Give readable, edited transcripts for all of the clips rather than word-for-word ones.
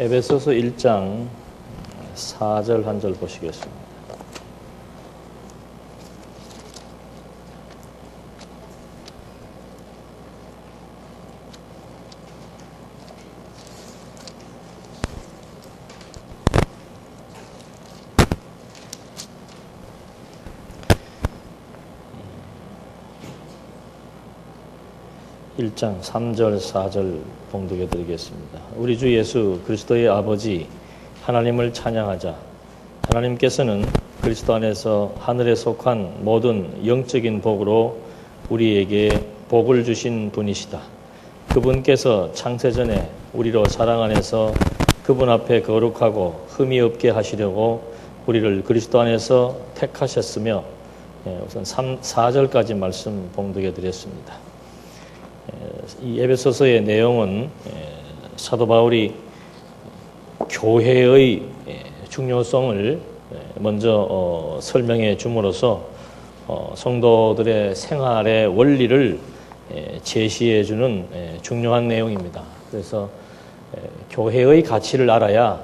에베소서 1장 4절 한 절 보시겠습니다. (1장) 3절 4절 봉독해 드리겠습니다. 우리 주 예수 그리스도의 아버지 하나님을 찬양하자. 하나님께서는 그리스도 안에서 하늘에 속한 모든 영적인 복으로 우리에게 복을 주신 분이시다. 그분께서 창세전에 우리로 사랑 안에서 그분 앞에 거룩하고 흠이 없게 하시려고 우리를 그리스도 안에서 택하셨으며, 우선 4절까지 말씀 봉독해 드렸습니다. 이 에베소서의 내용은 사도 바울이 교회의 중요성을 먼저 설명해 줌으로써 성도들의 생활의 원리를 제시해 주는 중요한 내용입니다. 그래서 교회의 가치를 알아야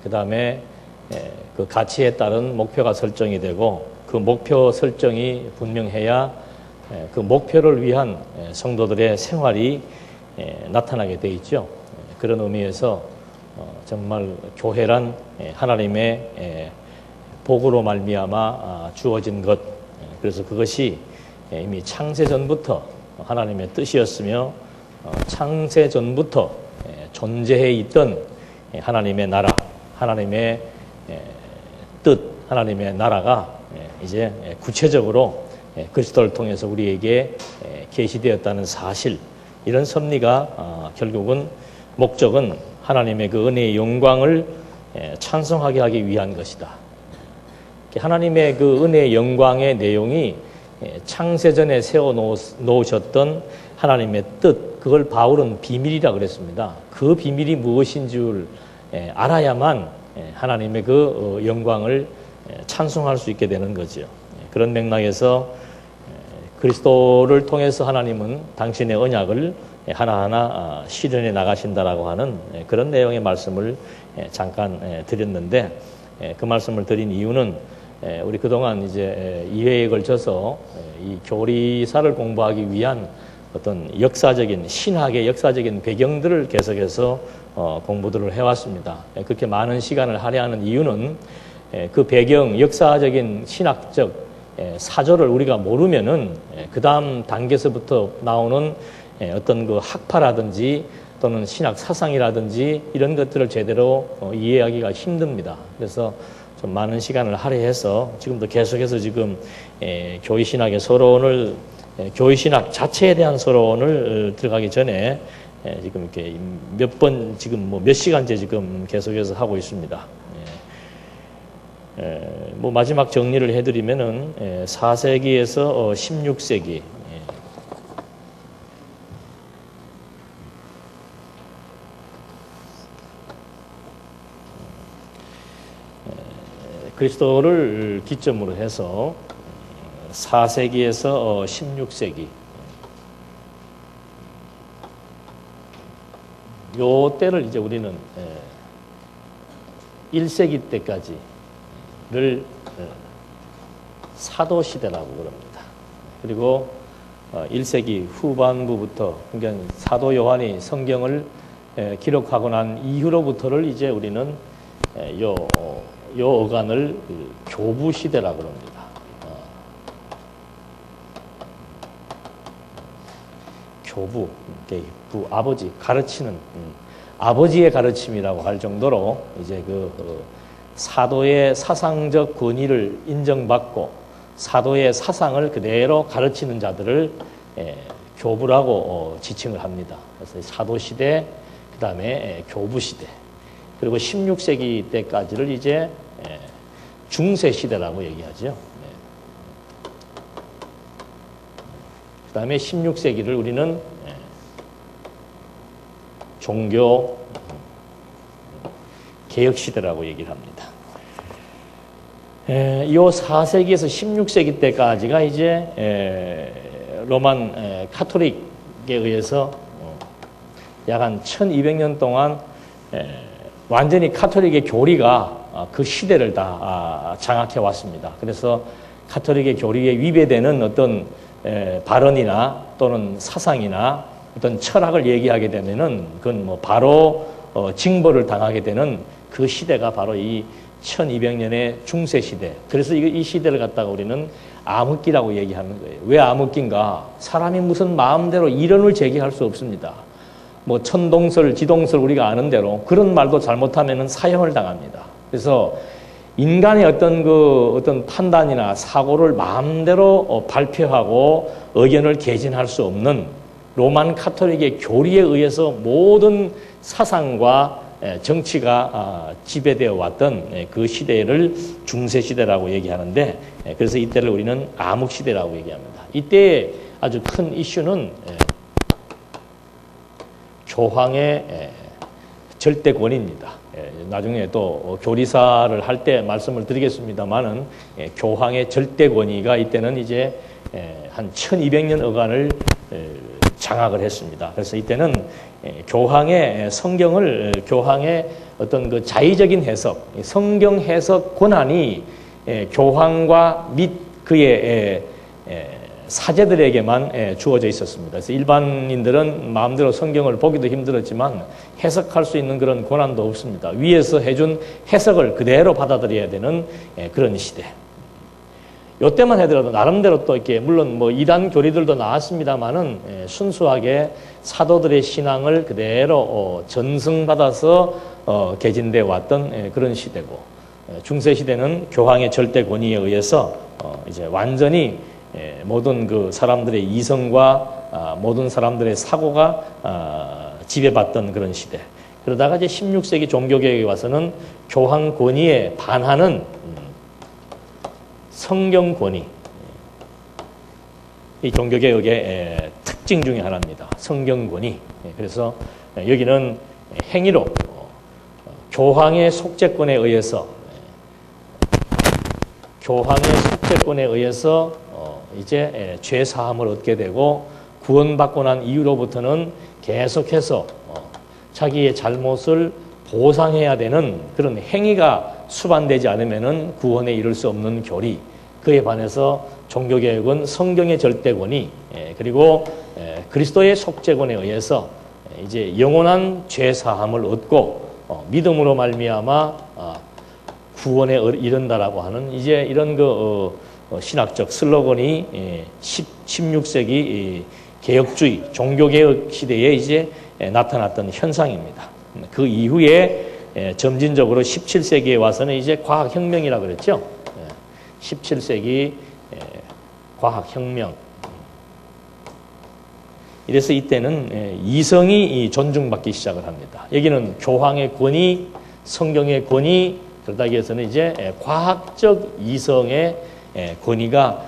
그 다음에 그 가치에 따른 목표가 설정이 되고, 그 목표 설정이 분명해야 그 목표를 위한 성도들의 생활이 나타나게 돼 있죠. 그런 의미에서 정말 교회란 하나님의 복으로 말미암아 주어진 것, 그래서 그것이 이미 창세전부터 하나님의 뜻이었으며 창세전부터 존재해 있던 하나님의 나라, 하나님의 뜻, 하나님의 나라가 이제 구체적으로 그리스도를 통해서 우리에게 계시되었다는 사실, 이런 섭리가 결국은 목적은 하나님의 그 은혜의 영광을 찬송하게 하기 위한 것이다. 하나님의 그 은혜의 영광의 내용이 창세전에 세워 놓으셨던 하나님의 뜻, 그걸 바울은 비밀이라 그랬습니다. 그 비밀이 무엇인 줄 알아야만 하나님의 그 영광을 찬송할 수 있게 되는 거죠. 그런 맥락에서 그리스도를 통해서 하나님은 당신의 언약을 하나하나 실현해 나가신다라고 하는 그런 내용의 말씀을 잠깐 드렸는데, 그 말씀을 드린 이유는 우리 그동안 이제 2회에 걸쳐서 이 교리사를 공부하기 위한 어떤 역사적인, 신학의 역사적인 배경들을 계속해서 공부들을 해왔습니다. 그렇게 많은 시간을 할애하는 이유는 그 배경, 역사적인 신학적 사조를 우리가 모르면은 그 다음 단계에서부터 나오는 어떤 그 학파라든지 또는 신학 사상이라든지 이런 것들을 제대로 이해하기가 힘듭니다. 그래서 좀 많은 시간을 할애해서 지금도 계속해서 지금 교회신학의 서론을, 교회신학 자체에 대한 서론을 들어가기 전에 지금 이렇게 지금 몇 시간째 지금 계속해서 하고 있습니다. 뭐 마지막 정리를 해드리면은 4세기에서 16세기, 그리스도를 기점으로 해서 4세기에서 16세기, 요 때를 이제 우리는 1세기 때까지를 사도시대라고 그럽니다. 그리고 1세기 후반부부터, 그러니까 사도 요한이 성경을 기록하고 난 이후로부터를 이제 우리는 요 어간을 교부시대라고 그럽니다. 교부, 아버지, 가르치는, 아버지의 가르침이라고 할 정도로 이제 사도의 사상적 권위를 인정받고 사도의 사상을 그대로 가르치는 자들을 교부라고 지칭을 합니다. 그래서 사도시대, 그 다음에 교부시대, 그리고 16세기 때까지를 이제 중세시대라고 얘기하죠. 그 다음에 16세기를 우리는 종교 개혁시대라고 얘기를 합니다. 이 4세기에서 16세기 때까지가 이제 로만 카톨릭에 의해서 약 한 1200년 동안 완전히 카톨릭의 교리가 그 시대를 다 장악해 왔습니다. 그래서 카톨릭의 교리에 위배되는 어떤 발언이나 또는 사상이나 어떤 철학을 얘기하게 되면은 그건 뭐 바로 징벌을 당하게 되는 그 시대가 바로 이 1200년의 중세 시대. 그래서 이 시대를 갖다가 우리는 암흑기라고 얘기하는 거예요. 왜 암흑기인가? 사람이 무슨 마음대로 이론을 제기할 수 없습니다. 뭐 천동설, 지동설 우리가 아는 대로 그런 말도 잘못하면은 사형을 당합니다. 그래서 인간의 어떤 판단이나 사고를 마음대로 발표하고 의견을 개진할 수 없는 로만 카톨릭의 교리에 의해서 모든 사상과 정치가 지배되어 왔던 그 시대를 중세시대라고 얘기하는데, 그래서 이때를 우리는 암흑시대라고 얘기합니다. 이때의 아주 큰 이슈는 교황의 절대권입니다. 나중에 또 교리사를 할 때 말씀을 드리겠습니다만은 교황의 절대권위가 이때는 이제 한 1200년 어간을 장악을 했습니다. 그래서 이때는 교황의 교황의 어떤 그 자의적인 해석, 성경 해석 권한이 교황과 및 그의 사제들에게만 주어져 있었습니다. 그래서 일반인들은 마음대로 성경을 보기도 힘들었지만 해석할 수 있는 그런 권한도 없습니다. 위에서 해준 해석을 그대로 받아들여야 되는 그런 시대. 요때만 하더라도 나름대로 또 이렇게 물론 뭐 이단 교리들도 나왔습니다만은 순수하게 사도들의 신앙을 그대로 전승받아서 개진돼 왔던 그런 시대고, 중세 시대는 교황의 절대 권위에 의해서 이제 완전히 모든 그 사람들의 이성과 모든 사람들의 사고가 지배받던 그런 시대. 그러다가 이제 16세기 종교개혁에 와서는 교황 권위에 반하는 성경 권위, 이 종교개혁의 특징 중에 하나입니다. 성경 권위. 그래서 여기는 행위로 교황의 속죄권에 의해서 이제 죄 사함을 얻게 되고, 구원받고 난 이후로부터는 계속해서 자기의 잘못을 보상해야 되는 그런 행위가 수반되지 않으면은 구원에 이를 수 없는 교리. 그에 반해서 종교개혁은 성경의 절대권이 그리고 그리스도의 속죄권에 의해서 이제 영원한 죄 사함을 얻고 믿음으로 말미암아 구원에 이른다라고 하는 이제 이런 신학적 슬로건이 16세기 개혁주의 종교개혁 시대에 이제 나타났던 현상입니다. 그 이후에 점진적으로 17세기에 와서는 이제 과학혁명이라고 그랬죠. 17세기 과학혁명. 이래서 이때는 이성이 존중받기 시작을 합니다. 여기는 교황의 권위, 성경의 권위, 그러다 위해서는 이제 과학적 이성의 권위가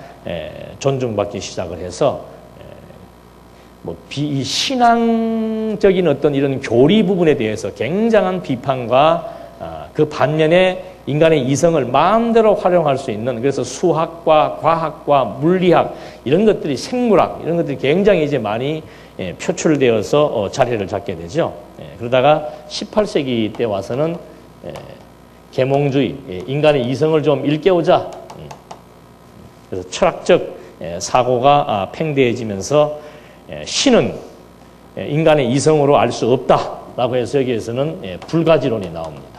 존중받기 시작을 해서 이 신앙적인 어떤 이런 교리 부분에 대해서 굉장한 비판과 그 반면에 인간의 이성을 마음대로 활용할 수 있는, 그래서 수학과 과학과 물리학 이런 것들이, 생물학 이런 것들이 굉장히 이제 많이 표출되어서 자리를 잡게 되죠. 그러다가 18세기 때 와서는 계몽주의, 인간의 이성을 좀 일깨우자. 그래서 철학적 사고가 팽배해지면서 신은 인간의 이성으로 알 수 없다라고 해서 여기에서는 불가지론이 나옵니다.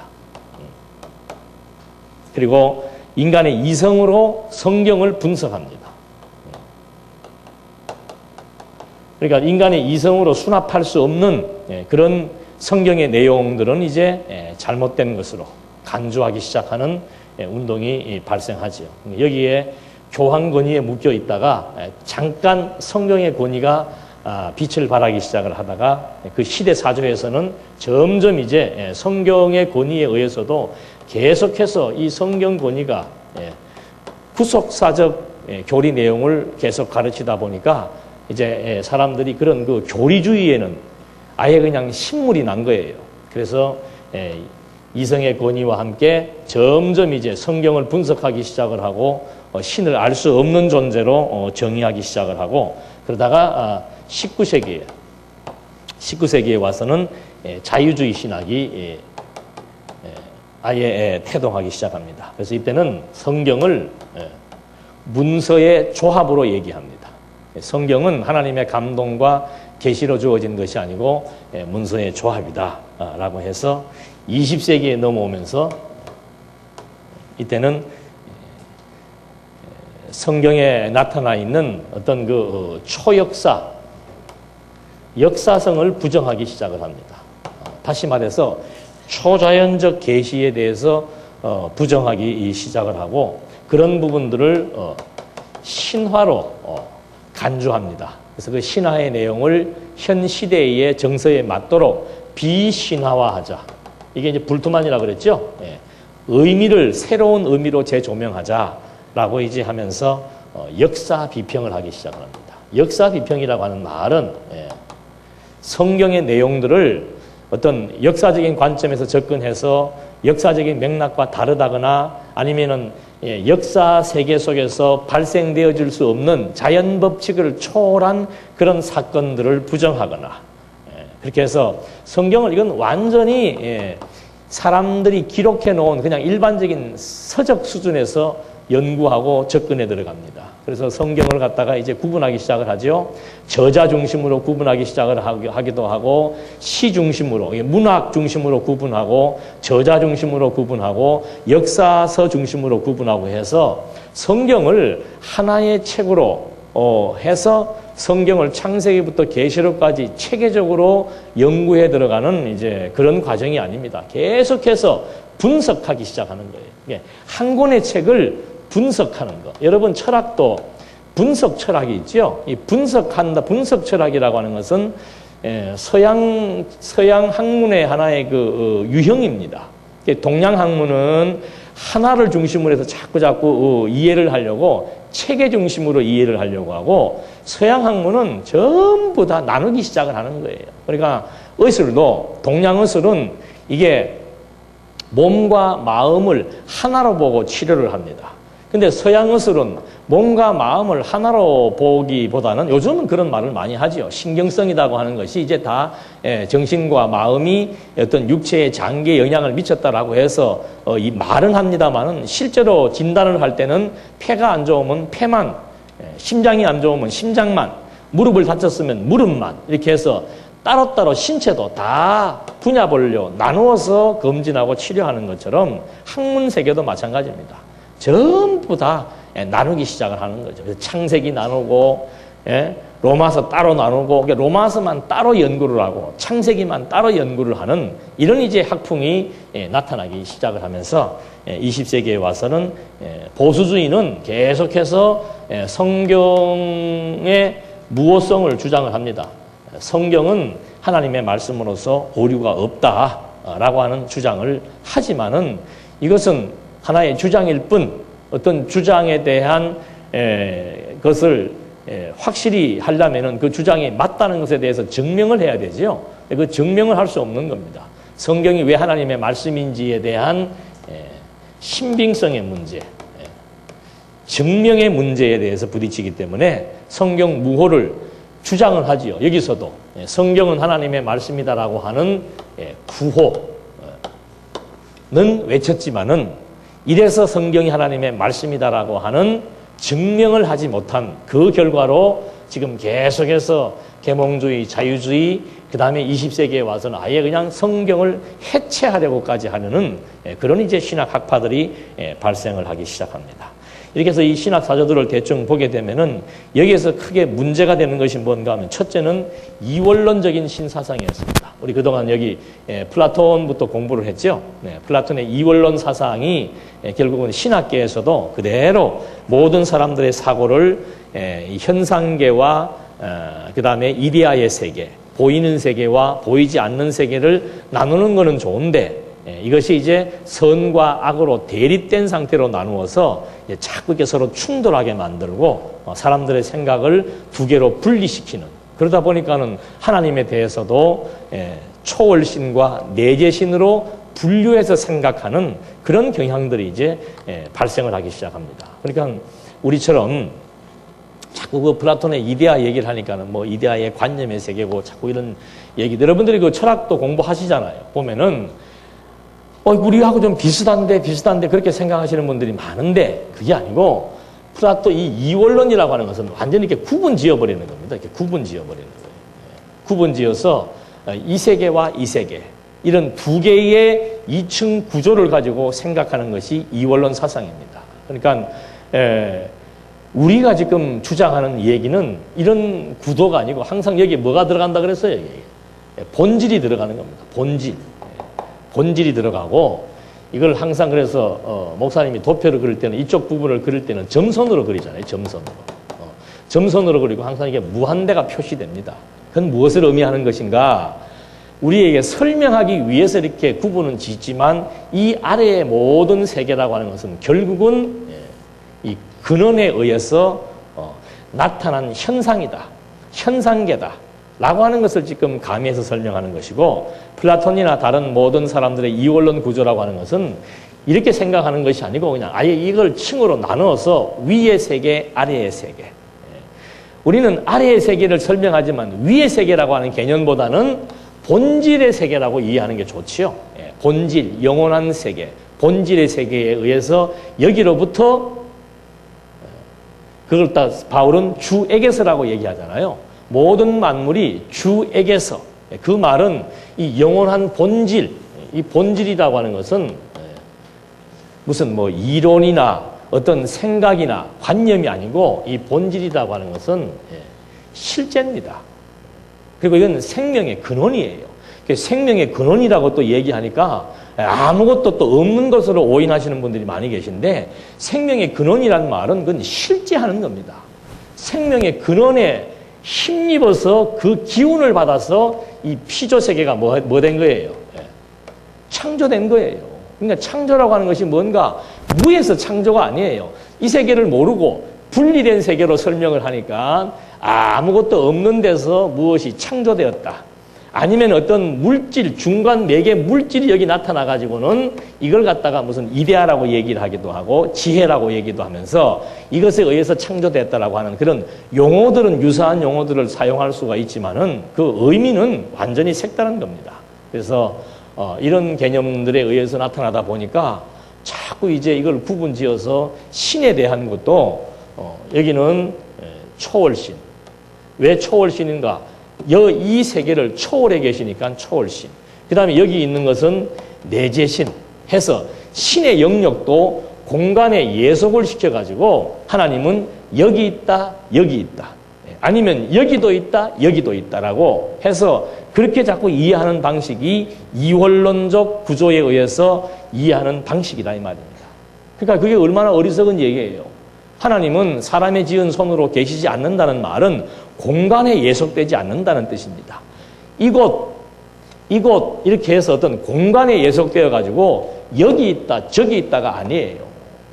그리고 인간의 이성으로 성경을 분석합니다. 그러니까 인간의 이성으로 수납할 수 없는 그런 성경의 내용들은 이제 잘못된 것으로 간주하기 시작하는 운동이 발생하죠. 여기에 교황 권위에 묶여 있다가 잠깐 성경의 권위가 빛을 발하기 시작을 하다가 그 시대 사조에서는 점점 이제 성경의 권위에 의해서도 계속해서 이 성경 권위가 구속사적 교리 내용을 계속 가르치다 보니까 이제 사람들이 그런 그 교리주의에는 아예 그냥 신물이 난 거예요. 그래서 이성의 권위와 함께 점점 이제 성경을 분석하기 시작을 하고 신을 알 수 없는 존재로 정의하기 시작을 하고, 그러다가 19세기에 와서는 자유주의 신학이 아예 태동하기 시작합니다. 그래서 이때는 성경을 문서의 조합으로 얘기합니다. 성경은 하나님의 감동과 계시로 주어진 것이 아니고 문서의 조합이다라고 해서 20세기에 넘어오면서 이때는 성경에 나타나 있는 어떤 그 초역사, 역사성을 부정하기 시작을 합니다. 다시 말해서 초자연적 계시에 대해서 부정하기 시작을 하고 그런 부분들을 신화로 간주합니다. 그래서 그 신화의 내용을 현 시대의 정서에 맞도록 비신화화하자. 이게 이제 불투만이라고 그랬죠. 의미를 새로운 의미로 재조명하자라고 이제 하면서 역사 비평을 하기 시작을 합니다. 역사 비평이라고 하는 말은 성경의 내용들을 어떤 역사적인 관점에서 접근해서 역사적인 맥락과 다르다거나 아니면은 역사 세계 속에서 발생되어질 수 없는 자연 법칙을 초월한 그런 사건들을 부정하거나 그렇게 해서 성경을 이건 완전히 사람들이 기록해 놓은 그냥 일반적인 서적 수준에서 연구하고 접근에 들어갑니다. 그래서 성경을 갖다가 이제 구분하기 시작을 하죠. 저자 중심으로 구분하기 시작을 하기도 하고 시 중심으로, 문학 중심으로 구분하고 저자 중심으로 구분하고 역사서 중심으로 구분하고 해서 성경을 하나의 책으로 해서 성경을 창세기부터 계시록까지 체계적으로 연구해 들어가는 이제 그런 과정이 아닙니다. 계속해서 분석하기 시작하는 거예요. 한 권의 책을 분석하는 거. 여러분 철학도 분석 철학이 있죠. 이 분석한다. 분석 철학이라고 하는 것은 서양 학문의 하나의 그 유형입니다. 동양 학문은 하나를 중심으로 해서 자꾸 이해를 하려고 체계 중심으로 이해를 하려고 하고 서양 학문은 전부 다 나누기 시작을 하는 거예요. 그러니까 의술도 동양 의술은 이게 몸과 마음을 하나로 보고 치료를 합니다. 근데 서양 의술은 몸과 마음을 하나로 보기보다는 요즘은 그런 말을 많이 하죠. 신경성이라고 하는 것이 이제 다 정신과 마음이 어떤 육체의 장기에 영향을 미쳤다라고 해서 이 말은 합니다만은 실제로 진단을 할 때는 폐가 안 좋으면 폐만, 심장이 안 좋으면 심장만, 무릎을 다쳤으면 무릎만 이렇게 해서 따로따로 신체도 다 분야별로 나누어서 검진하고 치료하는 것처럼 학문 세계도 마찬가지입니다. 전부 다 나누기 시작을 하는 거죠. 그래서 창세기 나누고, 로마서 따로 나누고, 로마서만 따로 연구를 하고, 창세기만 따로 연구를 하는 이런 이제 학풍이 나타나기 시작을 하면서 20세기에 와서는 보수주의는 계속해서 성경의 무호성을 주장을 합니다. 성경은 하나님의 말씀으로서 오류가 없다라고 하는 주장을 하지만은 이것은 하나의 주장일 뿐 어떤 주장에 대한 것을 확실히 하려면은 그 주장이 맞다는 것에 대해서 증명을 해야 되죠. 그 증명을 할 수 없는 겁니다. 성경이 왜 하나님의 말씀인지에 대한 신빙성의 문제, 증명의 문제에 대해서 부딪히기 때문에 성경 무호를 주장을 하지요. 여기서도 성경은 하나님의 말씀이다라고 하는 구호는 외쳤지만은 이래서 성경이 하나님의 말씀이다라고 하는 증명을 하지 못한 그 결과로 지금 계속해서 계몽주의, 자유주의, 그 다음에 20세기에 와서는 아예 그냥 성경을 해체하려고까지 하는 그런 이제 신학 학파들이 발생을 하기 시작합니다. 이렇게 해서 이 신학 사조들을 대충 보게 되면은 여기에서 크게 문제가 되는 것이 뭔가 하면 첫째는 이원론적인 신사상이었습니다. 우리 그동안 여기 플라톤부터 공부를 했죠. 플라톤의 이원론 사상이 결국은 신학계에서도 그대로 모든 사람들의 사고를 현상계와 그 다음에 이데아의 세계, 보이는 세계와 보이지 않는 세계를 나누는 것은 좋은데 이것이 이제 선과 악으로 대립된 상태로 나누어서 자꾸 이렇게 서로 충돌하게 만들고 사람들의 생각을 두 개로 분리시키는, 그러다 보니까는 하나님에 대해서도 초월신과 내재신으로 분류해서 생각하는 그런 경향들이 이제 발생을 하기 시작합니다. 그러니까 우리처럼 자꾸 그 플라톤의 이데아 얘기를 하니까는 뭐 이데아의 관념의 세계고 자꾸 이런 얘기, 여러분들이 그 철학도 공부하시잖아요. 보면은 우리하고 좀 비슷한데 그렇게 생각하시는 분들이 많은데 그게 아니고 플라토 이 이원론이라고 하는 것은 완전히 이렇게 구분 지어버리는 겁니다. 이렇게 구분 지어버리는 거예요. 구분 지어서 이 세계와 이 세계 이런 두 개의 이층 구조를 가지고 생각하는 것이 이원론 사상입니다. 그러니까 우리가 지금 주장하는 얘기는 이런 구도가 아니고 항상 여기에 뭐가 들어간다 그랬어요? 본질이 들어가는 겁니다. 본질이 들어가고 이걸 항상 그래서 목사님이 도표를 그릴 때는 이쪽 부분을 그릴 때는 점선으로 그리잖아요. 점선으로 그리고 항상 이게 무한대가 표시됩니다. 그건 무엇을 의미하는 것인가? 우리에게 설명하기 위해서 이렇게 구분은 짓지만 이 아래의 모든 세계라고 하는 것은 결국은 이 근원에 의해서 나타난 현상이다. 현상계다. 라고 하는 것을 지금 가미해서 설명하는 것이고 플라톤이나 다른 모든 사람들의 이원론 구조라고 하는 것은 이렇게 생각하는 것이 아니고 그냥 아예 이걸 층으로 나누어서 위의 세계, 아래의 세계. 우리는 아래의 세계를 설명하지만 위의 세계라고 하는 개념보다는 본질의 세계라고 이해하는 게 좋지요. 본질, 영원한 세계, 본질의 세계에 의해서 여기로부터 그걸 다 바울은 주에게서라고 얘기하잖아요. 모든 만물이 주에게서 그 말은 이 영원한 본질, 이 본질이라고 하는 것은 무슨 뭐 이론이나 어떤 생각이나 관념이 아니고 이 본질이라고 하는 것은 실제입니다. 그리고 이건 생명의 근원이에요. 생명의 근원이라고 또 얘기하니까 아무것도 또 없는 것으로 오인하시는 분들이 많이 계신데 생명의 근원이라는 말은 그건 실제하는 겁니다. 생명의 근원에 힘입어서 그 기운을 받아서 이 피조 세계가 뭐 된 거예요? 창조된 거예요. 그러니까 창조라고 하는 것이 뭔가 무에서 창조가 아니에요. 이 세계를 모르고 분리된 세계로 설명을 하니까 아무것도 없는 데서 무엇이 창조되었다. 아니면 어떤 물질, 중간 매개 물질이 여기 나타나가지고는 이걸 갖다가 무슨 이데아라고 얘기를 하기도 하고 지혜라고 얘기도 하면서 이것에 의해서 창조됐다라고 하는 그런 용어들은 유사한 용어들을 사용할 수가 있지만은 그 의미는 완전히 색다른 겁니다. 그래서 이런 개념들에 의해서 나타나다 보니까 자꾸 이제 이걸 구분 지어서 신에 대한 것도 여기는 초월신. 왜 초월신인가? 이 세계를 초월해 계시니까 초월신. 그 다음에 여기 있는 것은 내재신 해서 신의 영역도 공간에 예속을 시켜가지고 하나님은 여기 있다, 여기 있다. 아니면 여기도 있다, 여기도 있다라고 해서 그렇게 자꾸 이해하는 방식이 이원론적 구조에 의해서 이해하는 방식이다 이 말입니다. 그러니까 그게 얼마나 어리석은 얘기예요. 하나님은 사람의 지은 손으로 계시지 않는다는 말은 공간에 예속되지 않는다는 뜻입니다. 이곳 이렇게 해서 어떤 공간에 예속되어 가지고 여기 있다 저기 있다가 아니에요.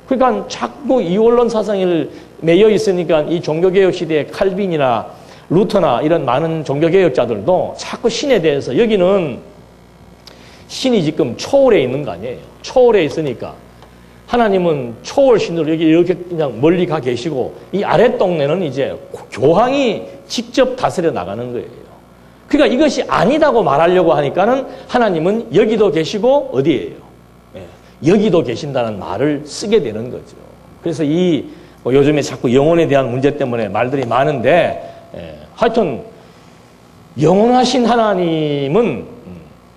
그러니까 자꾸 이원론 사상에 매여 있으니까 이 종교개혁 시대의 칼빈이나 루터나 이런 많은 종교개혁자들도 자꾸 신에 대해서 여기는 신이 지금 초월해 있는 거 아니에요. 초월해 있으니까 하나님은 초월신으로 여기 이렇게 그냥 멀리 가 계시고 이 아랫동네는 이제 교황이 직접 다스려 나가는 거예요. 그러니까 이것이 아니다고 말하려고 하니까는 하나님은 여기도 계시고 어디예요? 여기도 계신다는 말을 쓰게 되는 거죠. 그래서 요즘에 자꾸 영혼에 대한 문제 때문에 말들이 많은데 하여튼 영원하신 하나님은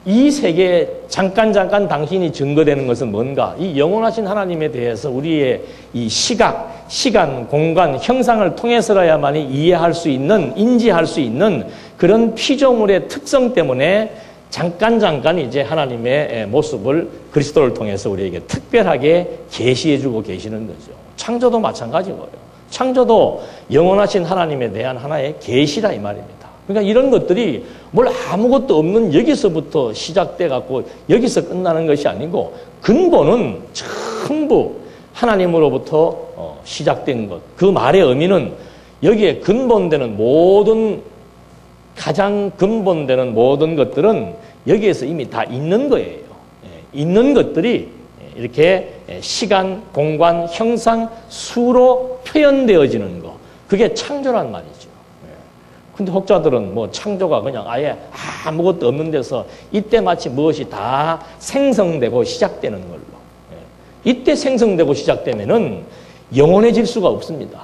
이 세계에 잠깐 당신이 증거되는 것은 뭔가? 이 영원하신 하나님에 대해서 우리의 이 시간, 공간, 형상을 통해서라야만이 이해할 수 있는, 인지할 수 있는 그런 피조물의 특성 때문에 잠깐 이제 하나님의 모습을 그리스도를 통해서 우리에게 특별하게 계시해주고 계시는 거죠. 창조도 마찬가지고요. 창조도 영원하신 하나님에 대한 하나의 계시다 이 말입니다. 그러니까 이런 것들이 뭘 아무것도 없는 여기서부터 시작돼 갖고 여기서 끝나는 것이 아니고 근본은 전부 하나님으로부터 시작된 것. 그 말의 의미는 여기에 근본되는 가장 근본되는 모든 것들은 여기에서 이미 다 있는 거예요. 있는 것들이 이렇게 시간, 공간, 형상, 수로 표현되어지는 거. 그게 창조란 말이죠. 근데 혹자들은 뭐 창조가 그냥 아예 아무것도 없는 데서 이때 마치 무엇이 다 생성되고 시작되는 걸로. 이때 생성되고 시작되면은 영원해질 수가 없습니다.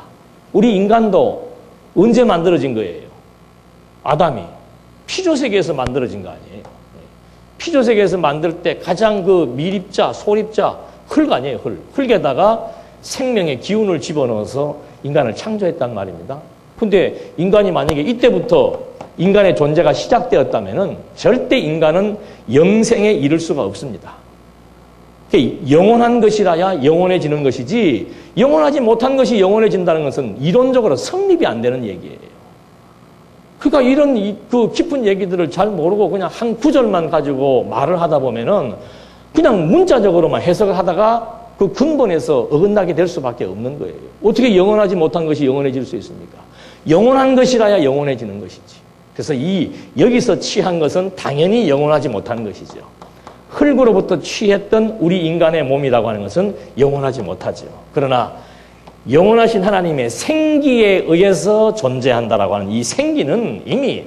우리 인간도 언제 만들어진 거예요? 아담이 피조세계에서 만들어진 거 아니에요? 피조세계에서 만들 때 가장 그 밀입자, 소립자, 흙 아니에요, 흙. 흙에다가 생명의 기운을 집어넣어서 인간을 창조했단 말입니다. 근데 인간이 만약에 이때부터 인간의 존재가 시작되었다면은 절대 인간은 영생에 이를 수가 없습니다. 영원한 것이라야 영원해지는 것이지 영원하지 못한 것이 영원해진다는 것은 이론적으로 성립이 안 되는 얘기예요. 그러니까 이런 그 깊은 얘기들을 잘 모르고 그냥 한 구절만 가지고 말을 하다 보면은 그냥 문자적으로만 해석을 하다가 그 근본에서 어긋나게 될 수밖에 없는 거예요. 어떻게 영원하지 못한 것이 영원해질 수 있습니까? 영원한 것이라야 영원해지는 것이지. 그래서 여기서 취한 것은 당연히 영원하지 못한 것이죠. 흙으로부터 취했던 우리 인간의 몸이라고 하는 것은 영원하지 못하죠. 그러나 영원하신 하나님의 생기에 의해서 존재한다라고 하는 이 생기는 이미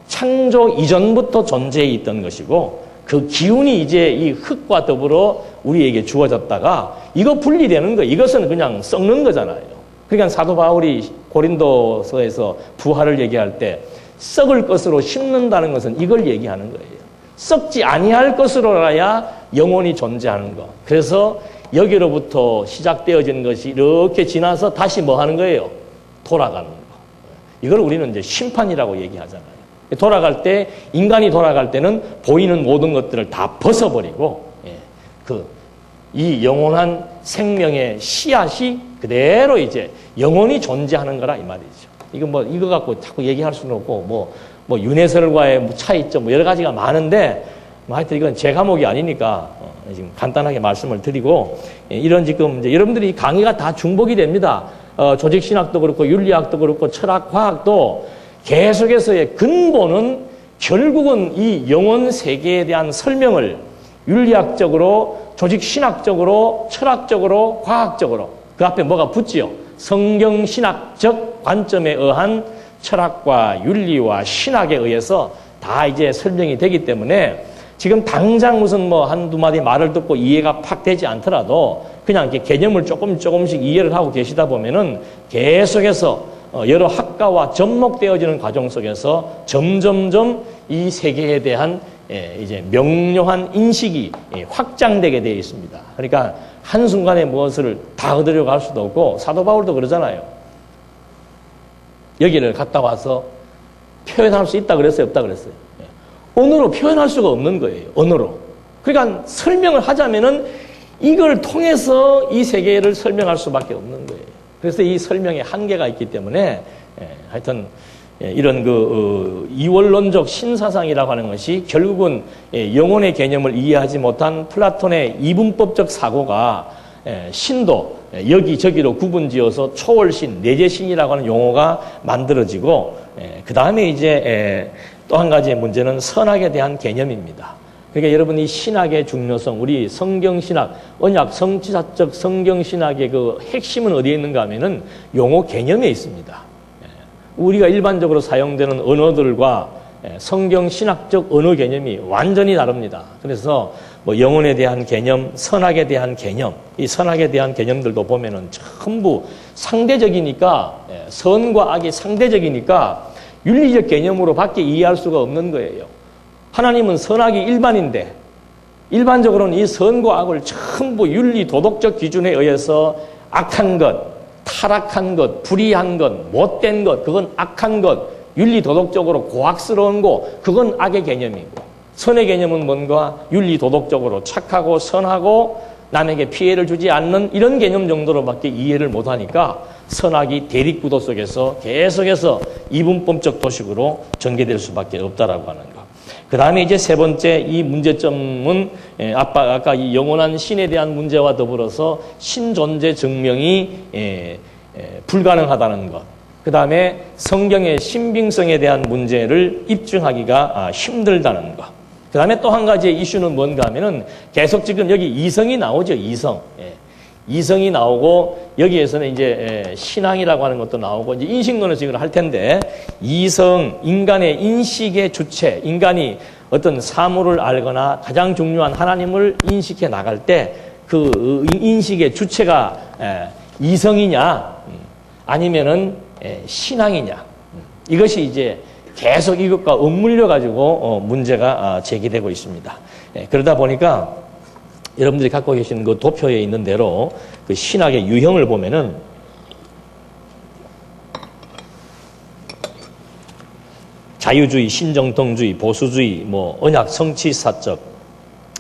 창조 이전부터 존재해 있던 것이고 그 기운이 이제 이 흙과 더불어 우리에게 주어졌다가 이거 분리되는 거, 이것은 그냥 썩는 거잖아요. 그러니까 사도 바울이 고린도서에서 부활을 얘기할 때 썩을 것으로 심는다는 것은 이걸 얘기하는 거예요. 썩지 아니할 것으로라야 영원히 존재하는 것. 그래서 여기로부터 시작되어진 것이 이렇게 지나서 다시 뭐 하는 거예요? 돌아가는 거. 이걸 우리는 이제 심판이라고 얘기하잖아요. 돌아갈 때, 인간이 돌아갈 때는 보이는 모든 것들을 다 벗어버리고, 이 영원한 생명의 씨앗이 그대로 이제 영원히 존재하는 거라 이 말이죠. 이거 갖고 자꾸 얘기할 수는 없고, 윤회설과의 차이점, 여러 가지가 많은데, 하여튼 이건 제 과목이 아니니까, 지금 간단하게 말씀을 드리고, 이런 지금 이제 여러분들이 강의가 다 중복이 됩니다. 조직신학도 그렇고, 윤리학도 그렇고, 철학, 과학도 계속해서의 근본은 결국은 이 영원 세계에 대한 설명을 윤리학적으로, 조직신학적으로, 철학적으로, 과학적으로, 그 앞에 뭐가 붙지요? 성경신학적 관점에 의한 철학과 윤리와 신학에 의해서 다 이제 설명이 되기 때문에 지금 당장 무슨 한두 마디 말을 듣고 이해가 팍 되지 않더라도 그냥 이렇게 개념을 조금씩 이해를 하고 계시다 보면은 계속해서 여러 학과와 접목되어지는 과정 속에서 점점점 이 세계에 대한 이제 명료한 인식이 확장되게 되어 있습니다. 그러니까 한순간에 무엇을 다 얻으려고 할 수도 없고 사도 바울도 그러잖아요. 여기를 갔다 와서 표현할 수 있다 그랬어요? 없다 그랬어요? 언어로 표현할 수가 없는 거예요. 언어로. 그러니까 설명을 하자면은 이걸 통해서 이 세계를 설명할 수밖에 없는 거예요. 그래서 이 설명에 한계가 있기 때문에 하여튼 이런 이원론적 신사상이라고 하는 것이 결국은 영혼의 개념을 이해하지 못한 플라톤의 이분법적 사고가 신도 여기저기로 구분지어서 초월신, 내재신이라고 하는 용어가 만들어지고 그 다음에 이제 또 한 가지의 문제는 선악에 대한 개념입니다. 그러니까 여러분 이 신학의 중요성, 우리 성경신학, 언약 성취사적 성경신학의 그 핵심은 어디에 있는가 하면은 용어 개념에 있습니다. 우리가 일반적으로 사용되는 언어들과 성경신학적 언어 개념이 완전히 다릅니다. 그래서 영혼에 대한 개념, 선악에 대한 개념, 이 선악에 대한 개념들도 보면은 전부 상대적이니까, 선과 악이 상대적이니까 윤리적 개념으로 밖에 이해할 수가 없는 거예요. 하나님은 선악이 일반인데 일반적으로는 이 선과 악을 전부 윤리 도덕적 기준에 의해서 악한 것, 타락한 것, 불의한 것, 못된 것, 그건 악한 것, 윤리 도덕적으로 고악스러운 것, 그건 악의 개념이고 선의 개념은 뭔가 윤리 도덕적으로 착하고 선하고 남에게 피해를 주지 않는 이런 개념 정도로밖에 이해를 못하니까 선악이 대립구도 속에서 계속해서 이분법적 도식으로 전개될 수밖에 없다라고 하는 것. 그 다음에 이제 세 번째 이 문제점은 아까 이 영원한 신에 대한 문제와 더불어서 신존재 증명이 불가능하다는 것. 그 다음에 성경의 신빙성에 대한 문제를 입증하기가 힘들다는 것. 그 다음에 또 한 가지의 이슈는 뭔가 하면은 계속 지금 여기 이성이 나오죠, 이성. 이성이 나오고 여기에서는 이제 신앙이라고 하는 것도 나오고 이제 인식론에서 이걸 할 텐데 이성, 인간의 인식의 주체, 인간이 어떤 사물을 알거나 가장 중요한 하나님을 인식해 나갈 때 그 인식의 주체가 이성이냐 아니면은 신앙이냐 이것이 이제 계속 이것과 엇물려 가지고 문제가 제기되고 있습니다. 그러다 보니까 여러분들이 갖고 계신 그 도표에 있는 대로 그 신학의 유형을 보면은 자유주의, 신정통주의, 보수주의, 뭐 언약 성취사적,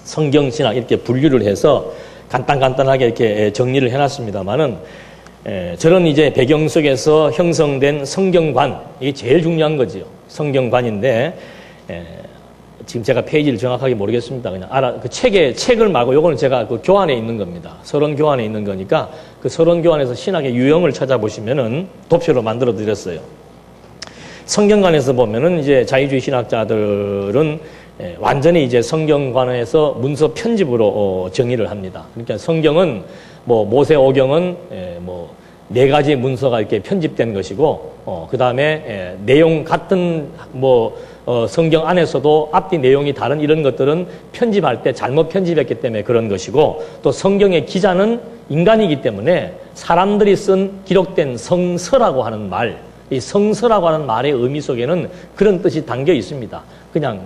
성경신학 이렇게 분류를 해서 간단하게 이렇게 정리를 해놨습니다만은 저런 이제 배경 속에서 형성된 성경관 이게 제일 중요한 거지요. 성경관인데 지금 제가 페이지를 정확하게 모르겠습니다. 그냥 그 책을 말고 요거는 제가 그 교환에 있는 겁니다. 서론 교환에 있는 거니까 그 서론 교환에서 신학의 유형을 찾아보시면은 도표로 만들어 드렸어요. 성경관에서 보면은 이제 자유주의 신학자들은 완전히 이제 성경관에서 문서 편집으로 정의를 합니다. 그러니까 성경은 뭐 모세오경은 뭐 4가지의 문서가 이렇게 편집된 것이고 그 다음에 내용 같은 뭐 성경 안에서도 앞뒤 내용이 다른 이런 것들은 편집할 때 잘못 편집했기 때문에 그런 것이고 또 성경의 기자는 인간이기 때문에 사람들이 쓴 기록된 성서라고 하는 말, 이 성서라고 하는 말의 의미 속에는 그런 뜻이 담겨 있습니다. 그냥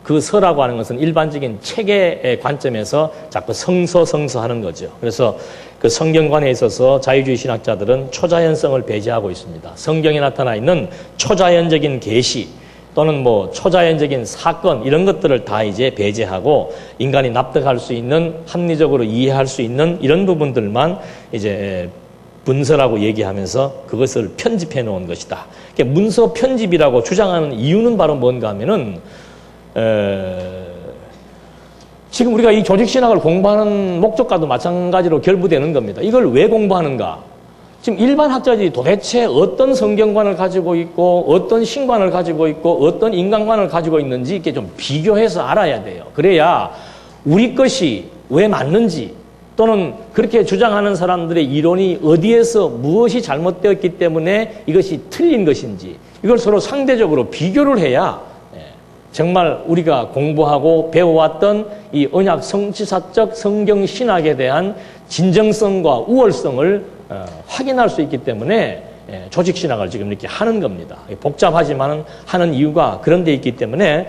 그 서라고 하는 것은 일반적인 책의 관점에서 자꾸 성서 하는 거죠. 그래서 그 성경관에 있어서 자유주의 신학자들은 초자연성을 배제하고 있습니다. 성경에 나타나 있는 초자연적인 계시 또는 뭐 초자연적인 사건 이런 것들을 다 이제 배제하고 인간이 납득할 수 있는 합리적으로 이해할 수 있는 이런 부분들만 이제 문서라고 얘기하면서 그것을 편집해 놓은 것이다. 그러니까 문서 편집이라고 주장하는 이유는 바로 뭔가 하면은 지금 우리가 이 조직신학을 공부하는 목적과도 마찬가지로 결부되는 겁니다. 이걸 왜 공부하는가? 지금 일반 학자들이 도대체 어떤 성경관을 가지고 있고 어떤 신관을 가지고 있고 어떤 인간관을 가지고 있는지 이렇게 좀 비교해서 알아야 돼요. 그래야 우리 것이 왜 맞는지 또는 그렇게 주장하는 사람들의 이론이 어디에서 무엇이 잘못되었기 때문에 이것이 틀린 것인지 이걸 서로 상대적으로 비교를 해야 정말 우리가 공부하고 배워왔던 이 언약 성취사적 성경 신학에 대한 진정성과 우월성을 확인할 수 있기 때문에 조직 신학을 지금 이렇게 하는 겁니다. 복잡하지만 하는 이유가 그런 데 있기 때문에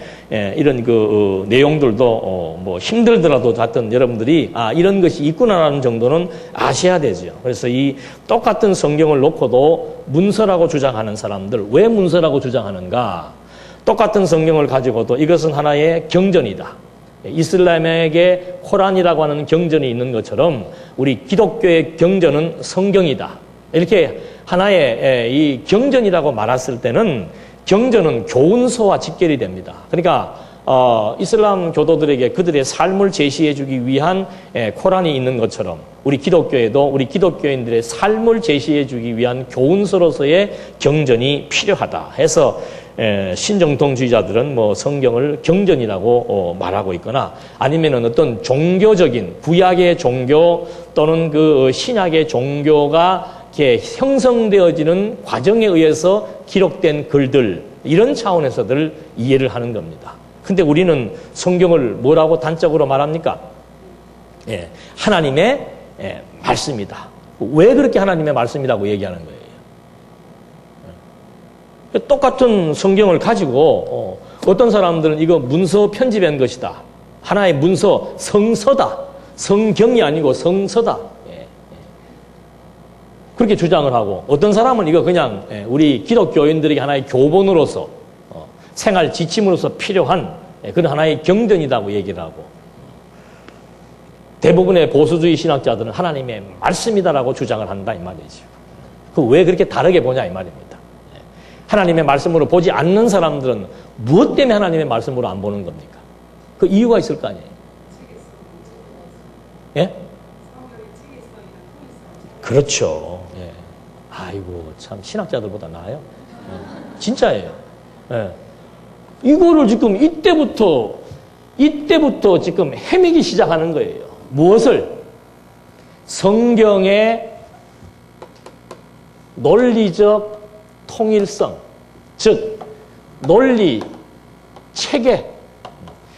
이런 그 내용들도 뭐 힘들더라도 하여튼 여러분들이 이런 것이 있구나라는 정도는 아셔야 되죠. 그래서 이 똑같은 성경을 놓고도 문서라고 주장하는 사람들 왜 문서라고 주장하는가? 똑같은 성경을 가지고도 이것은 하나의 경전이다. 이슬람에게 코란이라고 하는 경전이 있는 것처럼 우리 기독교의 경전은 성경이다. 이렇게 하나의 이 경전이라고 말했을 때는 경전은 교훈서와 직결이 됩니다. 그러니까 이슬람 교도들에게 그들의 삶을 제시해 주기 위한 코란이 있는 것처럼 우리 기독교에도 우리 기독교인들의 삶을 제시해 주기 위한 교훈서로서의 경전이 필요하다 해서 신정통주의자들은 뭐 성경을 경전이라고 말하고 있거나 아니면은 어떤 종교적인 구약의 종교 또는 그 신약의 종교가 이렇게 형성되어지는 과정에 의해서 기록된 글들 이런 차원에서들 이해를 하는 겁니다. 근데 우리는 성경을 뭐라고 단적으로 말합니까? 하나님의 말씀이다. 왜 그렇게 하나님의 말씀이라고 얘기하는 거예요? 똑같은 성경을 가지고 어떤 사람들은 이거 문서 편집한 것이다. 하나의 문서, 성서다. 성경이 아니고 성서다. 그렇게 주장을 하고 어떤 사람은 이거 그냥 우리 기독교인들에게 하나의 교본으로서 생활 지침으로서 필요한 그런 하나의 경전이라고 얘기를 하고 대부분의 보수주의 신학자들은 하나님의 말씀이다라고 주장을 한다 이 말이죠. 그 왜 그렇게 다르게 보냐 이 말입니다. 하나님의 말씀으로 보지 않는 사람들은 무엇 때문에 하나님의 말씀으로 안 보는 겁니까? 그 이유가 있을 거 아니에요. 예? 그렇죠. 예. 아이고 참 신학자들보다 나아요. 예. 진짜예요. 예. 이거를 지금 이때부터 지금 헤매기 시작하는 거예요. 무엇을? 성경의 논리적 통일성, 즉 논리 체계,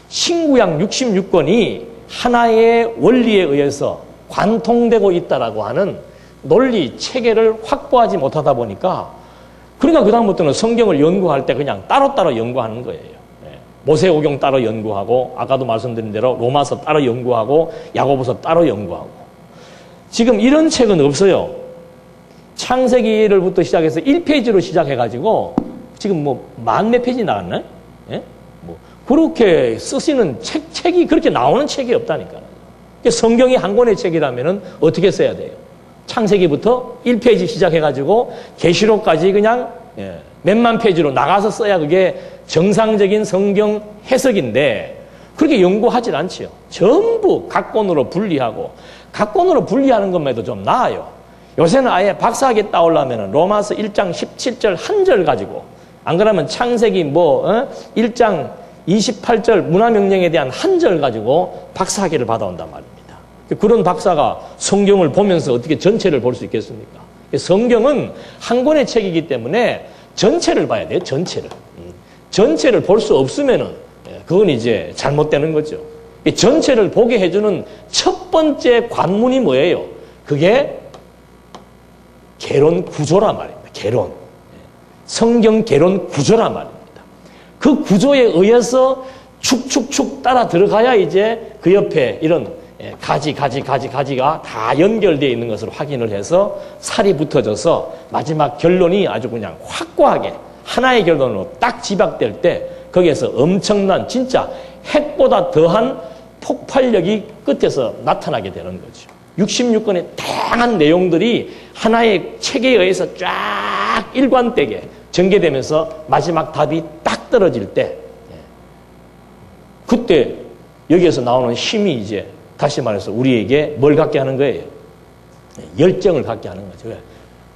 신구약 66권이 하나의 원리에 의해서 관통되고 있다라고 하는 논리 체계를 확보하지 못하다 보니까, 그러니까 그다음부터는 성경을 연구할 때 그냥 따로따로 연구하는 거예요. 모세오경 따로 연구하고, 아까도 말씀드린 대로 로마서 따로 연구하고, 야고보서 따로 연구하고. 지금 이런 책은 없어요. 창세기를부터 시작해서 1페이지로 시작해가지고 지금 뭐 만 몇 페이지 나왔나요? 예? 뭐 그렇게 쓰시는 책이 그렇게 나오는 책이 없다니까요. 성경이 한 권의 책이라면은 어떻게 써야 돼요? 창세기부터 1페이지 시작해가지고 계시록까지 그냥 몇만 페이지로 나가서 써야 그게 정상적인 성경 해석인데, 그렇게 연구하진 않지요. 전부 각 권으로 분리하고, 각 권으로 분리하는 것만 해도 좀 나아요. 요새는 아예 박사학위 따오려면 로마서 1장 17절 한 절 가지고, 안 그러면 창세기 1장 28절 문화명령에 대한 한 절 가지고 박사학위를 받아온단 말입니다. 그런 박사가 성경을 보면서 어떻게 전체를 볼 수 있겠습니까? 성경은 한 권의 책이기 때문에 전체를 봐야 돼요. 전체를 볼 수 없으면은 그건 이제 잘못되는 거죠. 전체를 보게 해주는 첫 번째 관문이 뭐예요? 그게 개론 구조란 말입니다. 개론. 성경 개론 구조란 말입니다. 그 구조에 의해서 축축축 따라 들어가야 이제 그 옆에 이런 가지가 다 연결되어 있는 것을 확인을 해서 살이 붙어져서 마지막 결론이 아주 그냥 확고하게 하나의 결론으로 딱 집약될 때, 거기에서 엄청난 진짜 핵보다 더한 폭발력이 끝에서 나타나게 되는 거죠. 66권의 다양한 내용들이 하나의 책에 의해서 쫙 일관되게 전개되면서 마지막 답이 딱 떨어질 때, 그때 여기에서 나오는 힘이 이제 다시 말해서 우리에게 뭘 갖게 하는 거예요? 열정을 갖게 하는 거죠.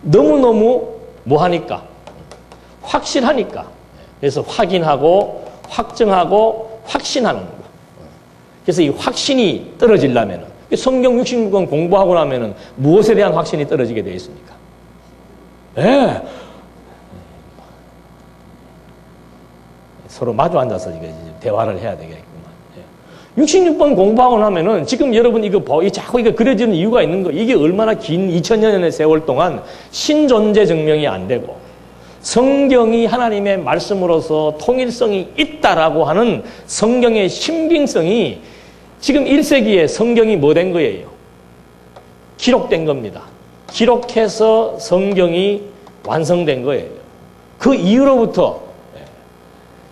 너무너무 뭐하니까? 확실하니까. 그래서 확인하고 확정하고 확신하는 거. 그래서 이 확신이 떨어지려면, 성경 66권 공부하고 나면은 무엇에 대한 확신이 떨어지게 되어 있습니까? 서로 마주 앉아서 이제 대화를 해야 되겠구만. 66번 공부하고 나면은 지금 여러분 자꾸 이거 그려지는 이유가 있는 거, 이게 얼마나 긴 2000년의 세월 동안 신존재 증명이 안 되고 성경이 하나님의 말씀으로서 통일성이 있다라고 하는 성경의 신빙성이 지금 1세기에 성경이 뭐 된 거예요? 기록된 겁니다. 기록해서 성경이 완성된 거예요. 그 이후로부터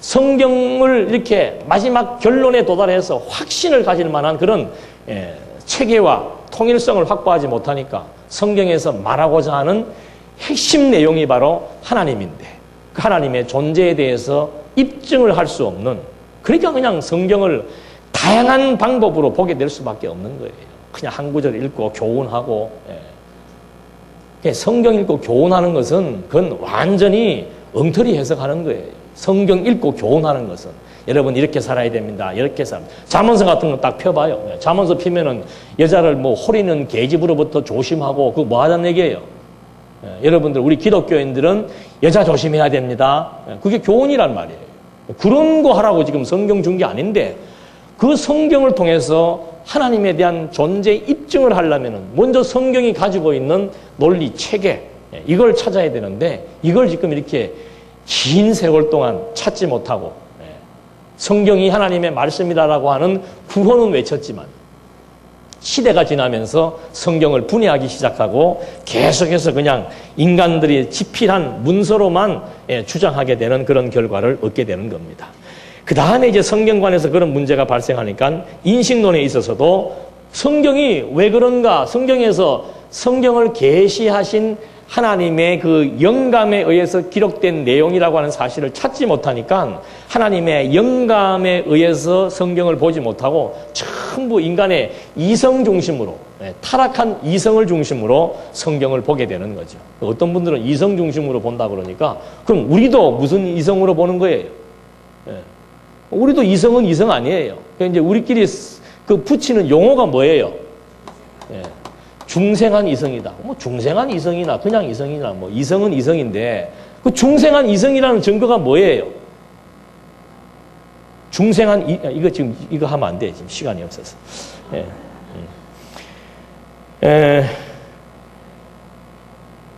성경을 이렇게 마지막 결론에 도달해서 확신을 가질 만한 그런 체계와 통일성을 확보하지 못하니까 성경에서 말하고자 하는 핵심 내용이 바로 하나님인데, 그 하나님의 존재에 대해서 입증을 할 수 없는, 그러니까 그냥 성경을 다양한 방법으로 보게 될 수밖에 없는 거예요. 그냥 한 구절 읽고 교훈하고. 성경 읽고 교훈하는 것은 그건 완전히 엉터리 해석하는 거예요. 성경 읽고 교훈하는 것은 여러분 이렇게 살아야 됩니다. 이렇게 잠언서 같은 거 딱 펴봐요. 잠언서 피면은 여자를 뭐 호리는 계집으로부터 조심하고, 그거 뭐 하자는 얘기예요? 여러분들, 우리 기독교인들은 여자 조심해야 됩니다. 그게 교훈이란 말이에요. 그런 거 하라고 지금 성경 준 게 아닌데, 그 성경을 통해서 하나님에 대한 존재 입증을 하려면 먼저 성경이 가지고 있는 논리 체계, 이걸 찾아야 되는데, 이걸 지금 이렇게 긴 세월 동안 찾지 못하고, 성경이 하나님의 말씀이다라고 하는 구호는 외쳤지만 시대가 지나면서 성경을 분해하기 시작하고 계속해서 그냥 인간들이 집필한 문서로만 주장하게 되는 그런 결과를 얻게 되는 겁니다. 그 다음에 이제 성경관에서 그런 문제가 발생하니까 인식론에 있어서도 성경이 왜 그런가, 성경에서 성경을 계시하신 하나님의 그 영감에 의해서 기록된 내용이라고 하는 사실을 찾지 못하니까 하나님의 영감에 의해서 성경을 보지 못하고 전부 인간의 이성 중심으로, 타락한 이성을 중심으로 성경을 보게 되는 거죠. 어떤 분들은 이성 중심으로 본다 그러니까, 그럼 우리도 무슨 이성으로 보는 거예요? 우리도 이성은 이성 아니에요. 이제 우리끼리 그 붙이는 용어가 뭐예요? 중생한 이성이다. 뭐 중생한 이성이나 그냥 이성이나 뭐 이성은 이성인데 그 중생한 이성이라는 증거가 뭐예요? 중생한 이거 지금 이거 하면 안 돼. 지금 시간이 없어서.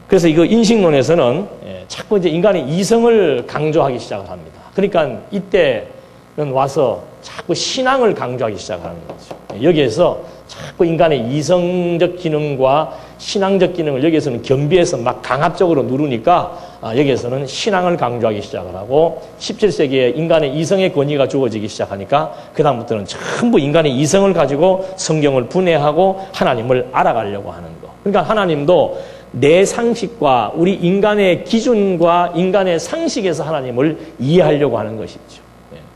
그래서 이거 인식론에서는 자꾸 이제 인간의 이성을 강조하기 시작을 합니다. 그러니까 이때는 와서 자꾸 신앙을 강조하기 시작하는 거죠. 여기에서 자꾸 인간의 이성적 기능과 신앙적 기능을 여기에서는 겸비해서 막 강압적으로 누르니까 여기에서는 신앙을 강조하기 시작을 하고 17세기에 인간의 이성의 권위가 주어지기 시작하니까 그 다음부터는 전부 인간의 이성을 가지고 성경을 분해하고 하나님을 알아가려고 하는 거. 그러니까 하나님도 내 상식과 우리 인간의 기준과 인간의 상식에서 하나님을 이해하려고 하는 것이죠.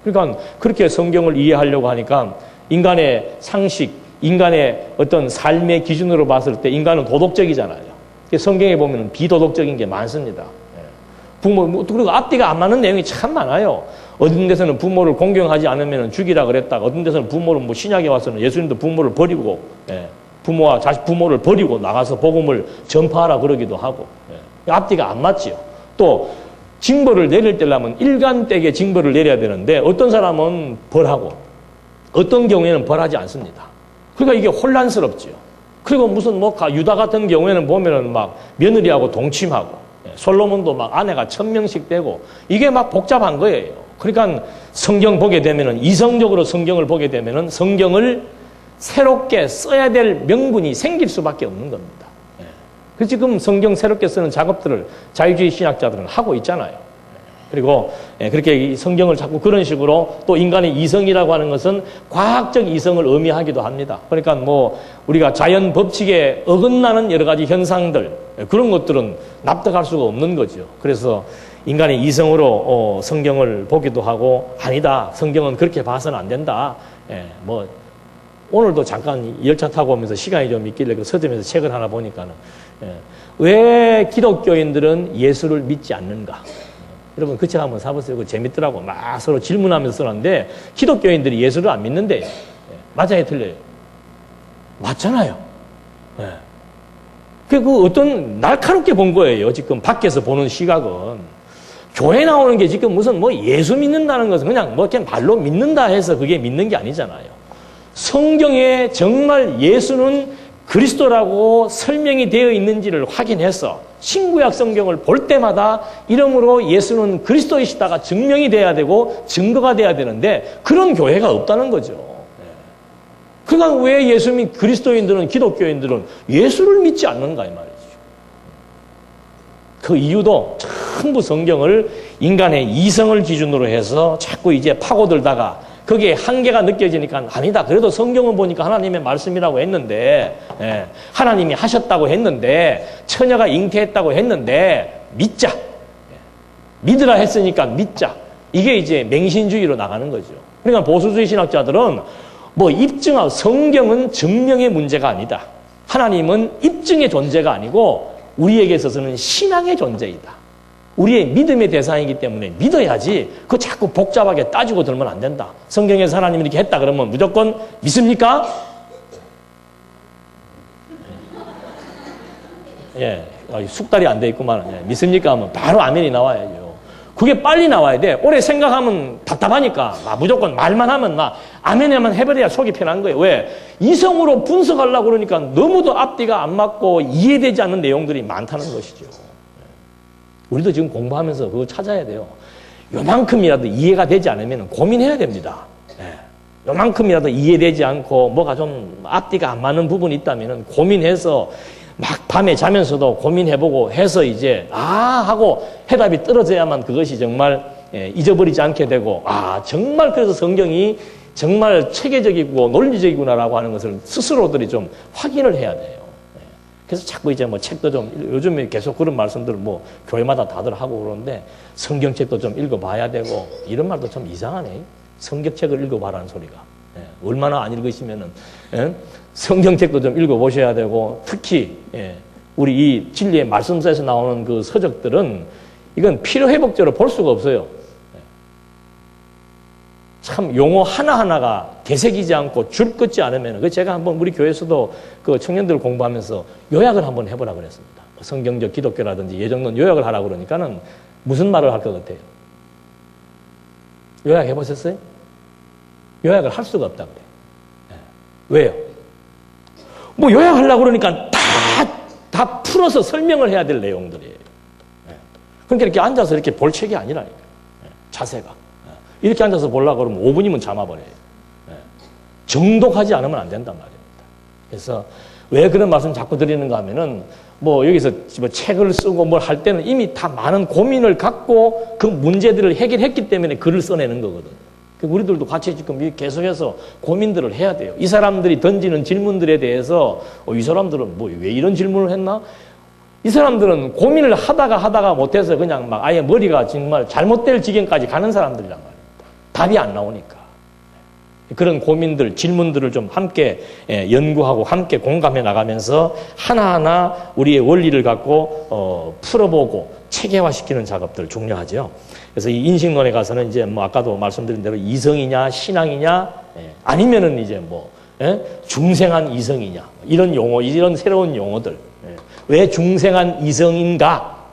그러니까 그렇게 성경을 이해하려고 하니까 인간의 상식, 인간의 어떤 삶의 기준으로 봤을 때 인간은 도덕적이잖아요. 성경에 보면 비도덕적인 게 많습니다. 부모, 그리고 앞뒤가 안 맞는 내용이 참 많아요. 어떤 데서는 부모를 공경하지 않으면 죽이라 그랬다가 어떤 데서는 부모를 뭐 신약에 와서는 예수님도 부모를 버리고 부모와 자식 부모를 버리고 나가서 복음을 전파하라 그러기도 하고 앞뒤가 안 맞지요. 또 징벌을 내릴 때라면 일관되게 징벌을 내려야 되는데 어떤 사람은 벌하고 어떤 경우에는 벌하지 않습니다. 그러니까 이게 혼란스럽지요. 그리고 무슨 뭐 유다 같은 경우에는 보면은 막 며느리하고 동침하고 솔로몬도 막 아내가 1000명씩 되고 이게 막 복잡한 거예요. 그러니까 성경 보게 되면은 이성적으로 성경을 보게 되면은 성경을 새롭게 써야 될 명분이 생길 수밖에 없는 겁니다. 그래서 지금 성경 새롭게 쓰는 작업들을 자유주의 신학자들은 하고 있잖아요. 그리고 그렇게 성경을 자꾸 그런 식으로 또 인간의 이성이라고 하는 것은 과학적 이성을 의미하기도 합니다. 그러니까 뭐 우리가 자연 법칙에 어긋나는 여러 가지 현상들 그런 것들은 납득할 수가 없는 거죠. 그래서 인간의 이성으로 성경을 보기도 하고 아니다. 성경은 그렇게 봐서는 안 된다. 뭐 오늘도 잠깐 열차 타고 오면서 시간이 좀 있길래 그 서점에서 책을 하나 보니까는 왜 기독교인들은 예수를 믿지 않는가? 여러분 그 책 한번 사보세요. 그 재밌더라고. 막 서로 질문하면서 써놨는데 기독교인들이 예수를 안 믿는데 맞아요, 틀려요? 맞잖아요. 그 어떤 날카롭게 본 거예요. 지금 밖에서 보는 시각은 교회 나오는 게 지금 무슨 뭐 예수 믿는다는 것은 그냥 뭐 그냥 말로 믿는다 해서 그게 믿는 게 아니잖아요. 성경에 정말 예수는 그리스도라고 설명이 되어 있는지를 확인해서 신구약 성경을 볼 때마다 이러므로 예수는 그리스도이시다가 증명이 돼야 되고 증거가 돼야 되는데 그런 교회가 없다는 거죠. 그러니까 왜 예수 믿 그리스도인들은 기독교인들은 예수를 믿지 않는가 이 말이죠. 그 이유도 전부 성경을 인간의 이성을 기준으로 해서 자꾸 이제 파고들다가 거기에 한계가 느껴지니까 아니다. 그래도 성경을 보니까 하나님의 말씀이라고 했는데 하나님이 하셨다고 했는데 처녀가 잉태했다고 했는데 믿자. 믿으라 했으니까 믿자. 이게 이제 맹신주의로 나가는 거죠. 그러니까 보수주의 신학자들은 뭐 입증하고 성경은 증명의 문제가 아니다. 하나님은 입증의 존재가 아니고 우리에게 있어서는 신앙의 존재이다. 우리의 믿음의 대상이기 때문에 믿어야지 그거 자꾸 복잡하게 따지고 들면 안 된다. 성경에서 하나님이 이렇게 했다 그러면 무조건 믿습니까? 숙달이 안 돼 있구만. 믿습니까? 하면 바로 아멘이 나와야죠. 그게 빨리 나와야 돼. 오래 생각하면 답답하니까 무조건 말만 하면 아멘에만 해버려야 속이 편한 거예요. 왜? 이성으로 분석하려고 그러니까 너무도 앞뒤가 안 맞고 이해되지 않는 내용들이 많다는 것이죠. 우리도 지금 공부하면서 그거 찾아야 돼요. 요만큼이라도 이해가 되지 않으면 고민해야 됩니다. 요만큼이라도 이해되지 않고 뭐가 좀 앞뒤가 안 맞는 부분이 있다면 고민해서 막 밤에 자면서도 고민해보고 해서 이제 하고 해답이 떨어져야만 그것이 정말 잊어버리지 않게 되고 정말 그래서 성경이 정말 체계적이고 논리적이구나라고 하는 것을 스스로들이 좀 확인을 해야 돼요. 그래서 자꾸 이제 뭐 책도 좀 요즘에 계속 그런 말씀들을 뭐 교회마다 다들 하고 그러는데 성경책도 좀 읽어봐야 되고 이런 말도 좀 이상하네. 성경책을 읽어봐라는 소리가. 얼마나 안 읽으시면은 성경책도 좀 읽어보셔야 되고 특히 우리 이 진리의 말씀서에서 나오는 그 서적들은 이건 필요회복적으로 볼 수가 없어요. 참 용어 하나하나가 되새기지 않고 줄 끊지 않으면, 그 제가 한번 우리 교회에서도 그 청년들 공부하면서 요약을 한번 해보라 그랬습니다. 성경적 기독교라든지 예정론 요약을 하라고 그러니까는 무슨 말을 할 것 같아요? 요약해 보셨어요? 요약을 할 수가 없다 그래요. 왜요? 뭐 요약하려고 그러니까 다 풀어서 설명을 해야 될 내용들이에요. 그러니까 이렇게 앉아서 이렇게 볼 책이 아니라니까요. 자세가. 이렇게 앉아서 보려고 그러면 5분이면 잠아버려요. 정독하지 않으면 안 된단 말입니다. 그래서 왜 그런 말씀 자꾸 드리는가 하면은 뭐 여기서 뭐 책을 쓰고 뭘 할 때는 이미 다 많은 고민을 갖고 그 문제들을 해결했기 때문에 글을 써내는 거거든요. 우리들도 같이 지금 계속해서 고민들을 해야 돼요. 이 사람들이 던지는 질문들에 대해서 이 사람들은 뭐 왜 이런 질문을 했나? 이 사람들은 고민을 하다가 못해서 그냥 막 아예 머리가 정말 잘못될 지경까지 가는 사람들이란 말입니다. 답이 안 나오니까. 그런 고민들, 질문들을 좀 함께 연구하고 함께 공감해 나가면서 하나하나 우리의 원리를 갖고 풀어보고 체계화시키는 작업들 중요하죠. 그래서 이 인식론에 가서는 이제 뭐 아까도 말씀드린 대로 이성이냐 신앙이냐 아니면은 이제 뭐 중생한 이성이냐 이런 용어, 이런 새로운 용어들. 왜 중생한 이성인가?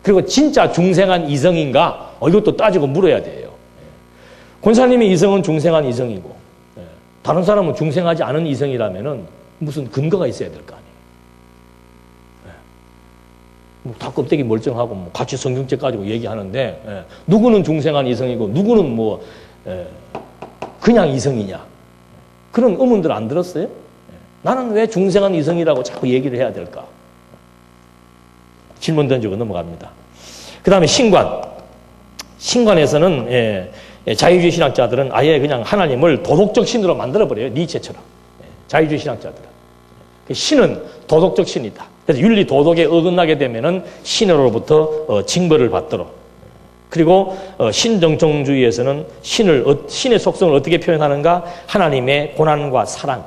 그리고 진짜 중생한 이성인가? 이것도 따지고 물어야 돼요. 권사님의 이성은 중생한 이성이고 다른 사람은 중생하지 않은 이성이라면은 무슨 근거가 있어야 될 거 아니에요. 다 껍데기 멀쩡하고 뭐 같이 성경책 가지고 얘기하는데 누구는 중생한 이성이고 누구는 뭐 그냥 이성이냐 그런 의문들 안 들었어요? 나는 왜 중생한 이성이라고 자꾸 얘기를 해야 될까? 질문 던지고 넘어갑니다. 그 다음에 신관에서는 자유주의 신학자들은 아예 그냥 하나님을 도덕적 신으로 만들어버려요. 니체처럼. 자유주의 신학자들은. 신은 도덕적 신이다. 그래서 윤리 도덕에 어긋나게 되면은 신으로부터 징벌을 받도록. 그리고 신정통주의에서는 신의 속성을 어떻게 표현하는가? 하나님의 고난과 사랑.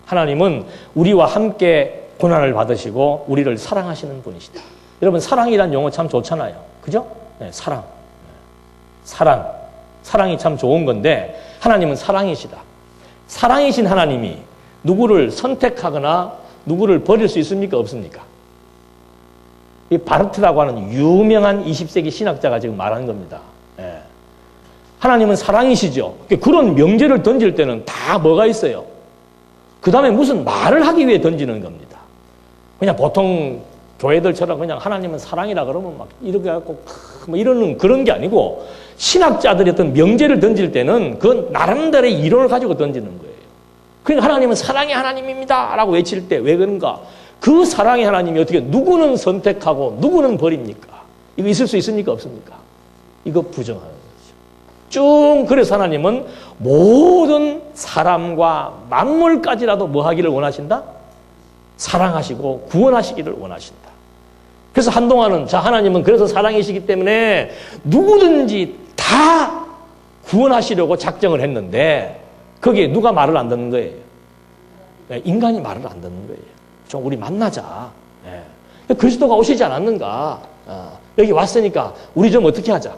하나님은 우리와 함께 고난을 받으시고 우리를 사랑하시는 분이시다. 여러분 사랑이란 용어 참 좋잖아요. 그죠? 네, 사랑. 사랑이 참 좋은 건데 하나님은 사랑이시다. 사랑이신 하나님이 누구를 선택하거나 누구를 버릴 수 있습니까? 없습니까? 이 바르트라고 하는 유명한 20세기 신학자가 지금 말하는 겁니다. 하나님은 사랑이시죠. 그런 명제를 던질 때는 다 뭐가 있어요? 그 다음에 무슨 말을 하기 위해 던지는 겁니다. 그냥 보통 교회들처럼 그냥 하나님은 사랑이라 그러면 막 이렇게 해갖고 뭐 이러는 그런 게 아니고 신학자들이 어떤 명제를 던질 때는 그 나름대로의 이론을 가지고 던지는 거예요. 그러니까 하나님은 사랑의 하나님입니다 라고 외칠 때 왜 그런가? 그 사랑의 하나님이 어떻게 누구는 선택하고 누구는 버립니까? 이거 있을 수 있습니까? 없습니까? 이거 부정하는 거죠. 쭉 그래서 하나님은 모든 사람과 만물까지라도 뭐 하기를 원하신다? 사랑하시고 구원하시기를 원하신다. 그래서 한동안은 하나님은 그래서 사랑이시기 때문에 누구든지 다 구원하시려고 작정을 했는데 거기에 누가 말을 안 듣는 거예요? 인간이 말을 안 듣는 거예요. 좀 우리 만나자. 그리스도가 오시지 않았는가? 여기 왔으니까 우리 좀 어떻게 하자.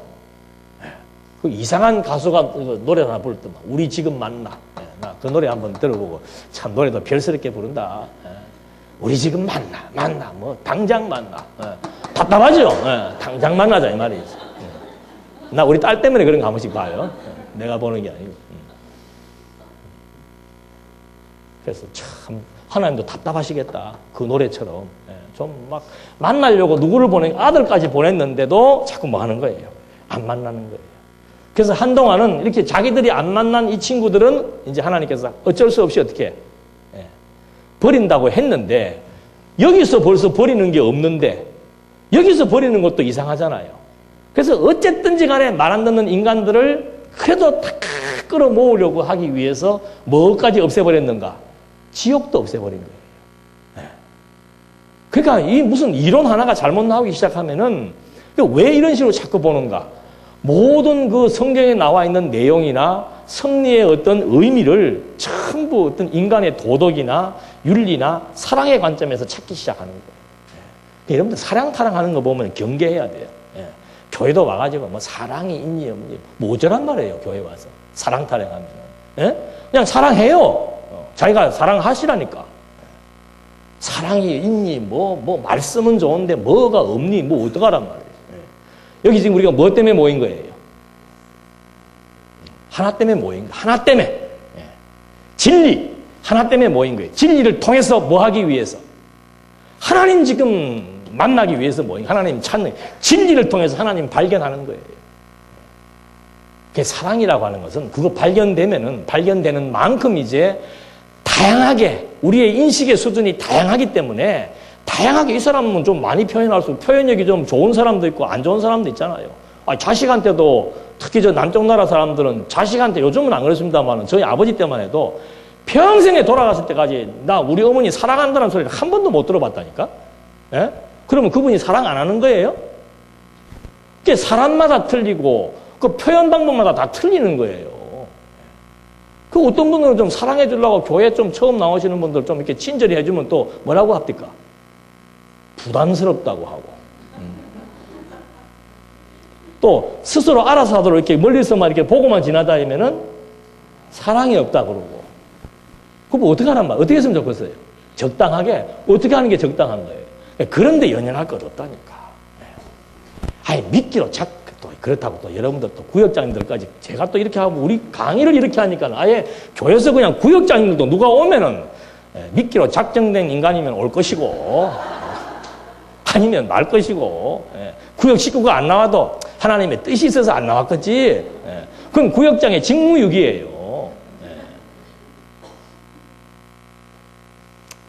그 이상한 가수가 노래 하나 부를 때만 우리 지금 만나. 나 그 노래 한번 들어보고 참 노래도 별스럽게 부른다. 우리 지금 만나, 뭐, 당장 만나. 답답하죠? 당장 만나자, 이 말이지. 나 우리 딸 때문에 그런 거 한 번씩 봐요. 내가 보는 게 아니고. 그래서 참, 하나님도 답답하시겠다. 그 노래처럼. 좀 막, 만나려고 누구를 아들까지 보냈는데도 자꾸 뭐 하는 거예요? 안 만나는 거예요. 그래서 한동안은 이렇게 자기들이 안 만난 이 친구들은 이제 하나님께서 어쩔 수 없이 어떻게 해? 버린다고 했는데 여기서 벌써 버리는 게 없는데 여기서 버리는 것도 이상하잖아요. 그래서 어쨌든지 간에 말 안 듣는 인간들을 그래도 다 끌어모으려고 하기 위해서 뭐까지 없애버렸는가? 지옥도 없애버린 거예요. 그러니까 이 무슨 이론 하나가 잘못 나오기 시작하면은 왜 이런 식으로 자꾸 보는가? 모든 그 성경에 나와 있는 내용이나 섭리의 어떤 의미를 전부 어떤 인간의 도덕이나 윤리나 사랑의 관점에서 찾기 시작하는 거예요. 여러분들 사랑 타랑하는 거 보면 경계해야 돼요. 교회도 와가지고 뭐 사랑이 있니 없니 모자란 말이에요. 교회 와서. 사랑 타령하면. 예? 그냥 사랑해요. 자기가 사랑하시라니까. 사랑이 있니? 말씀은 좋은데 뭐가 없니? 어떡하란 말이에요. 예. 여기 지금 우리가 뭐 때문에 모인 거예요? 하나 때문에 모인 거예요. 하나 때문에. 예. 진리. 하나 때문에 모인 거예요. 진리를 통해서 뭐 하기 위해서? 하나님 지금 만나기 위해서 모인 거예요. 하나님 찾는, 진리를 통해서 하나님 발견하는 거예요. 그게 사랑이라고 하는 것은 그거 발견되면은 발견되는 만큼 이제 다양하게 우리의 인식의 수준이 다양하기 때문에 다양하게 이 사람은 좀 많이 표현할 수, 표현력이 좀 좋은 사람도 있고 안 좋은 사람도 있잖아요. 자식한테도 특히 저 남쪽 나라 사람들은 자식한테 요즘은 안 그렇습니다만 저희 아버지 때만 해도 평생에 돌아갔을 때까지 나 우리 어머니 사랑한다는 소리를 한 번도 못 들어봤다니까. 예? 그러면 그분이 사랑 안 하는 거예요? 그게 사람마다 틀리고 그 표현 방법마다 다 틀리는 거예요. 그 어떤 분들은 좀 사랑해 주려고 교회 좀 처음 나오시는 분들 좀 이렇게 친절히 해주면 또 뭐라고 합니까? 부담스럽다고 하고. 또 스스로 알아서 하도록 이렇게 멀리서만 이렇게 보고만 지나다니면은 사랑이 없다 그러고. 그럼 어떻게 하란 말? 어떻게 했으면 좋겠어요? 적당하게. 어떻게 하는 게 적당한 거예요? 그런데 연연할 것 없다니까. 아니, 믿기로 또 그렇다고 또 여러분들 또 구역장님들까지 제가 또 이렇게 하고 우리 강의를 이렇게 하니까 아예 교회에서 그냥 구역장님들도 누가 오면은 믿기로 작정된 인간이면 올 것이고 아니면 말 것이고 구역 식구가 안 나와도 하나님의 뜻이 있어서 안 나왔겠지. 그건 구역장의 직무유기예요.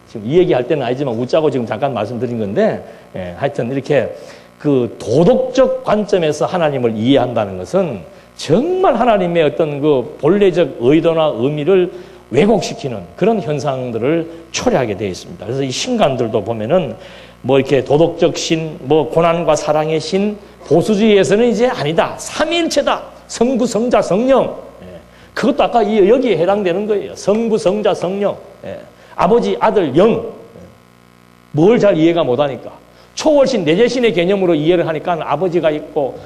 지금 이 얘기할 때는 아니지만 웃자고 지금 잠깐 말씀드린 건데 하여튼 이렇게 그 도덕적 관점에서 하나님을 이해한다는 것은 정말 하나님의 어떤 그 본래적 의도나 의미를 왜곡시키는 그런 현상들을 초래하게 되어 있습니다. 그래서 이 신간들도 보면은 뭐 이렇게 도덕적 신, 뭐 고난과 사랑의 신, 보수주의에서는 이제 아니다. 삼위일체다. 성부, 성자, 성령. 그것도 아까 여기에 해당되는 거예요. 성부, 성자, 성령. 아버지, 아들, 영. 뭘 잘 이해가 못하니까. 초월신, 내재신의 개념으로 이해를 하니까 아버지가 있고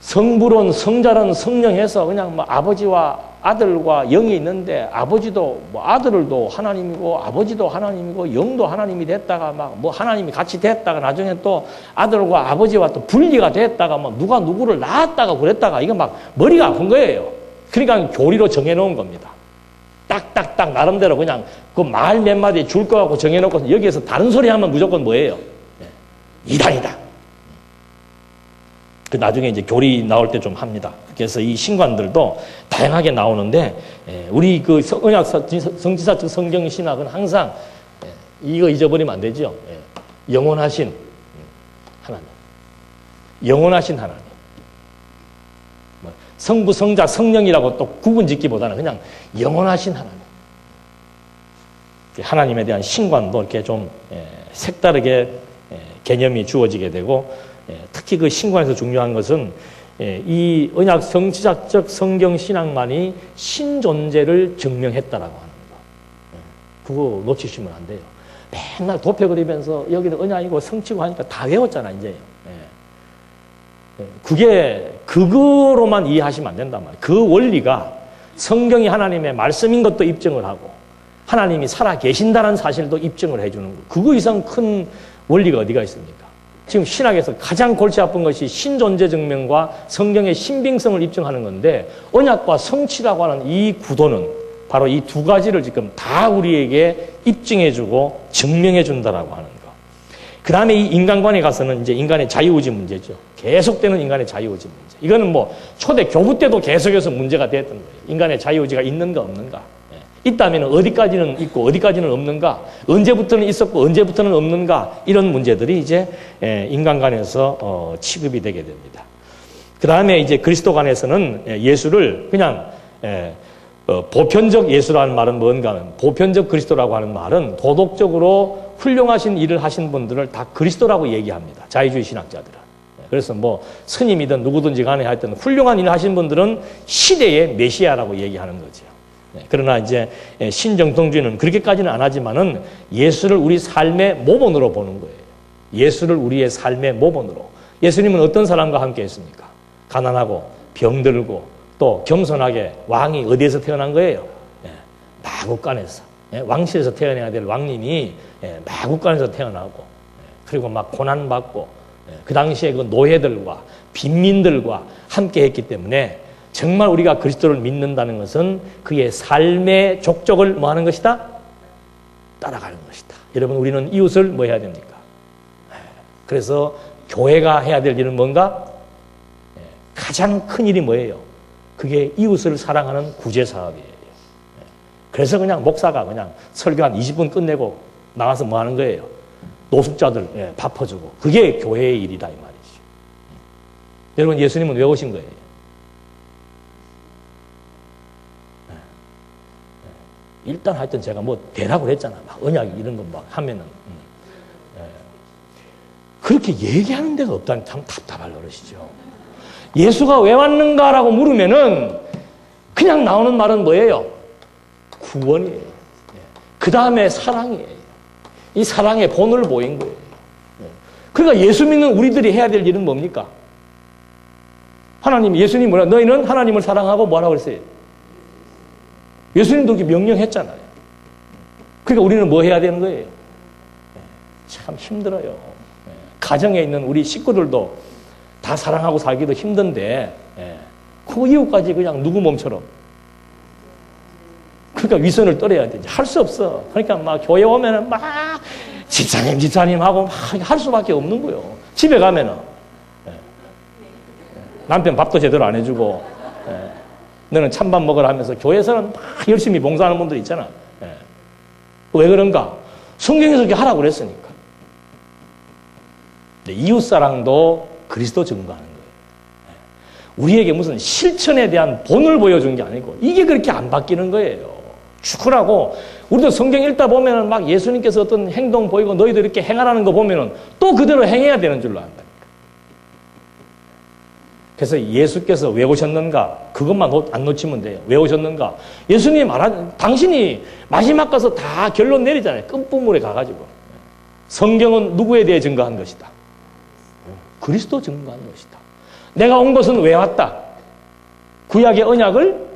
성부론, 성자론, 성령해서 그냥 뭐 아버지와 아들과 영이 있는데 아버지도 뭐 아들도 하나님이고 아버지도 하나님이고 영도 하나님이 됐다가 막 뭐 하나님이 같이 됐다가 나중에 또 아들과 아버지와 또 분리가 됐다가 뭐 누가 누구를 낳았다가 그랬다가 이거 막 머리가 아픈 거예요. 그러니까 교리로 정해놓은 겁니다. 딱딱딱 나름대로 그냥 그 말 몇 마디 줄 거 갖고 정해놓고 여기에서 다른 소리 하면 무조건 뭐예요? 이단이다. 그 나중에 이제 교리 나올 때 좀 합니다. 그래서 이 신관들도 다양하게 나오는데 우리 그 언약 성지사적 성경 신학은 항상 이거 잊어버리면 안 되죠. 영원하신 하나님, 영원하신 하나님. 성부, 성자, 성령이라고 또 구분짓기보다는 그냥 영원하신 하나님. 하나님에 대한 신관도 이렇게 좀 색다르게 개념이 주어지게 되고 특히 그 신관에서 중요한 것은 이 언약 성지사적 성경 신학만이 신존재를 증명했다라고 하는 거. 그거 놓치시면 안 돼요. 맨날 도표 그리면서 여기는 언약이고 성치고 하니까 다 외웠잖아 이제. 그게 그거로만 이해하시면 안 된단 말이에요. 그 원리가 성경이 하나님의 말씀인 것도 입증을 하고 하나님이 살아 계신다는 사실도 입증을 해주는 거. 그거 이상 큰 원리가 어디가 있습니까? 지금 신학에서 가장 골치 아픈 것이 신존재 증명과 성경의 신빙성을 입증하는 건데 언약과 성취라고 하는 이 구도는 바로 이 두 가지를 지금 다 우리에게 입증해주고 증명해준다라고 하는 거. 그 다음에 이 인간관에 가서는 이제 인간의 자유의지 문제죠. 계속되는 인간의 자유의지 문제. 이거는 뭐 초대 교부 때도 계속해서 문제가 됐던 거예요. 인간의 자유의지가 있는가 없는가. 있다면 어디까지는 있고 어디까지는 없는가. 언제부터는 있었고 언제부터는 없는가. 이런 문제들이 이제 인간관에서 취급이 되게 됩니다. 그 다음에 이제 그리스도관에서는 예수를 그냥 보편적 예수라는 말은 뭔가 하면 보편적 그리스도라고 하는 말은 도덕적으로 훌륭하신 일을 하신 분들을 다 그리스도라고 얘기합니다. 자유주의 신학자들은. 그래서 뭐 스님이든 누구든지 간에 하여튼 훌륭한 일을 하신 분들은 시대의 메시아라고 얘기하는 거죠. 그러나 이제 신정통주의는 그렇게까지는 안 하지만은 예수를 우리 삶의 모본으로 보는 거예요. 예수를 우리의 삶의 모본으로. 예수님은 어떤 사람과 함께 했습니까? 가난하고 병들고 또 겸손하게 왕이 어디에서 태어난 거예요? 마국간에서. 왕실에서 태어나야 될 왕님이 마국간에서 태어나고, 그리고 막 고난받고, 그 당시에 그 노예들과 빈민들과 함께 했기 때문에 정말 우리가 그리스도를 믿는다는 것은 그의 삶의 족적을 뭐 하는 것이다? 따라가는 것이다. 여러분, 우리는 이웃을 뭐 해야 됩니까? 그래서 교회가 해야 될 일은 뭔가? 가장 큰 일이 뭐예요? 그게 이웃을 사랑하는 구제 사업이에요. 그래서 그냥 목사가 그냥 설교 한 20분 끝내고 나가서 뭐 하는 거예요? 노숙자들 밥 퍼주고. 그게 교회의 일이다 이 말이죠. 여러분, 예수님은 왜 오신 거예요? 일단 하여튼 제가 뭐 대답을 했잖아. 막 언약 이런 거 막 하면은. 그렇게 얘기하는 데가 없다니 참 답답할 노릇이죠. 예수가 왜 왔는가라고 물으면은 그냥 나오는 말은 뭐예요? 구원이에요. 그 다음에 사랑이에요. 이 사랑의 본을 보인 거예요. 그러니까 예수 믿는 우리들이 해야 될 일은 뭡니까? 하나님, 예수님 뭐라? 너희는 하나님을 사랑하고 뭐라고 그랬어요? 예수님도 그렇게 명령했잖아요. 그러니까 우리는 뭐 해야 되는 거예요? 참 힘들어요. 가정에 있는 우리 식구들도 다 사랑하고 살기도 힘든데, 그 이웃까지 그냥 누구 몸처럼. 그러니까 위선을 떨어야 되지. 할 수 없어. 그러니까 막 교회 오면은 막 집사님 하고 막 할 수밖에 없는 거예요. 집에 가면은 남편 밥도 제대로 안 해주고, 너는 찬밥 먹으라 하면서 교회에서는 막 열심히 봉사하는 분들 있잖아. 왜 그런가? 성경에서 그렇게 하라고 그랬으니까. 이웃사랑도 그리스도 증거하는 거예요. 우리에게 무슨 실천에 대한 본을 보여준 게 아니고 이게 그렇게 안 바뀌는 거예요. 축구라고 우리도 성경 읽다 보면은 막 예수님께서 어떤 행동 보이고 너희도 이렇게 행하라는 거 보면은 또 그대로 행해야 되는 줄로 안다니까. 그래서 예수께서 왜 오셨는가? 그것만 안 놓치면 돼요. 왜 오셨는가? 예수님이 당신이 마지막 가서 다 결론 내리잖아요. 끝부분에 가가지고. 성경은 누구에 대해 증거한 것이다? 그리스도 증거한 것이다. 내가 온 것은 왜 왔다? 구약의 언약을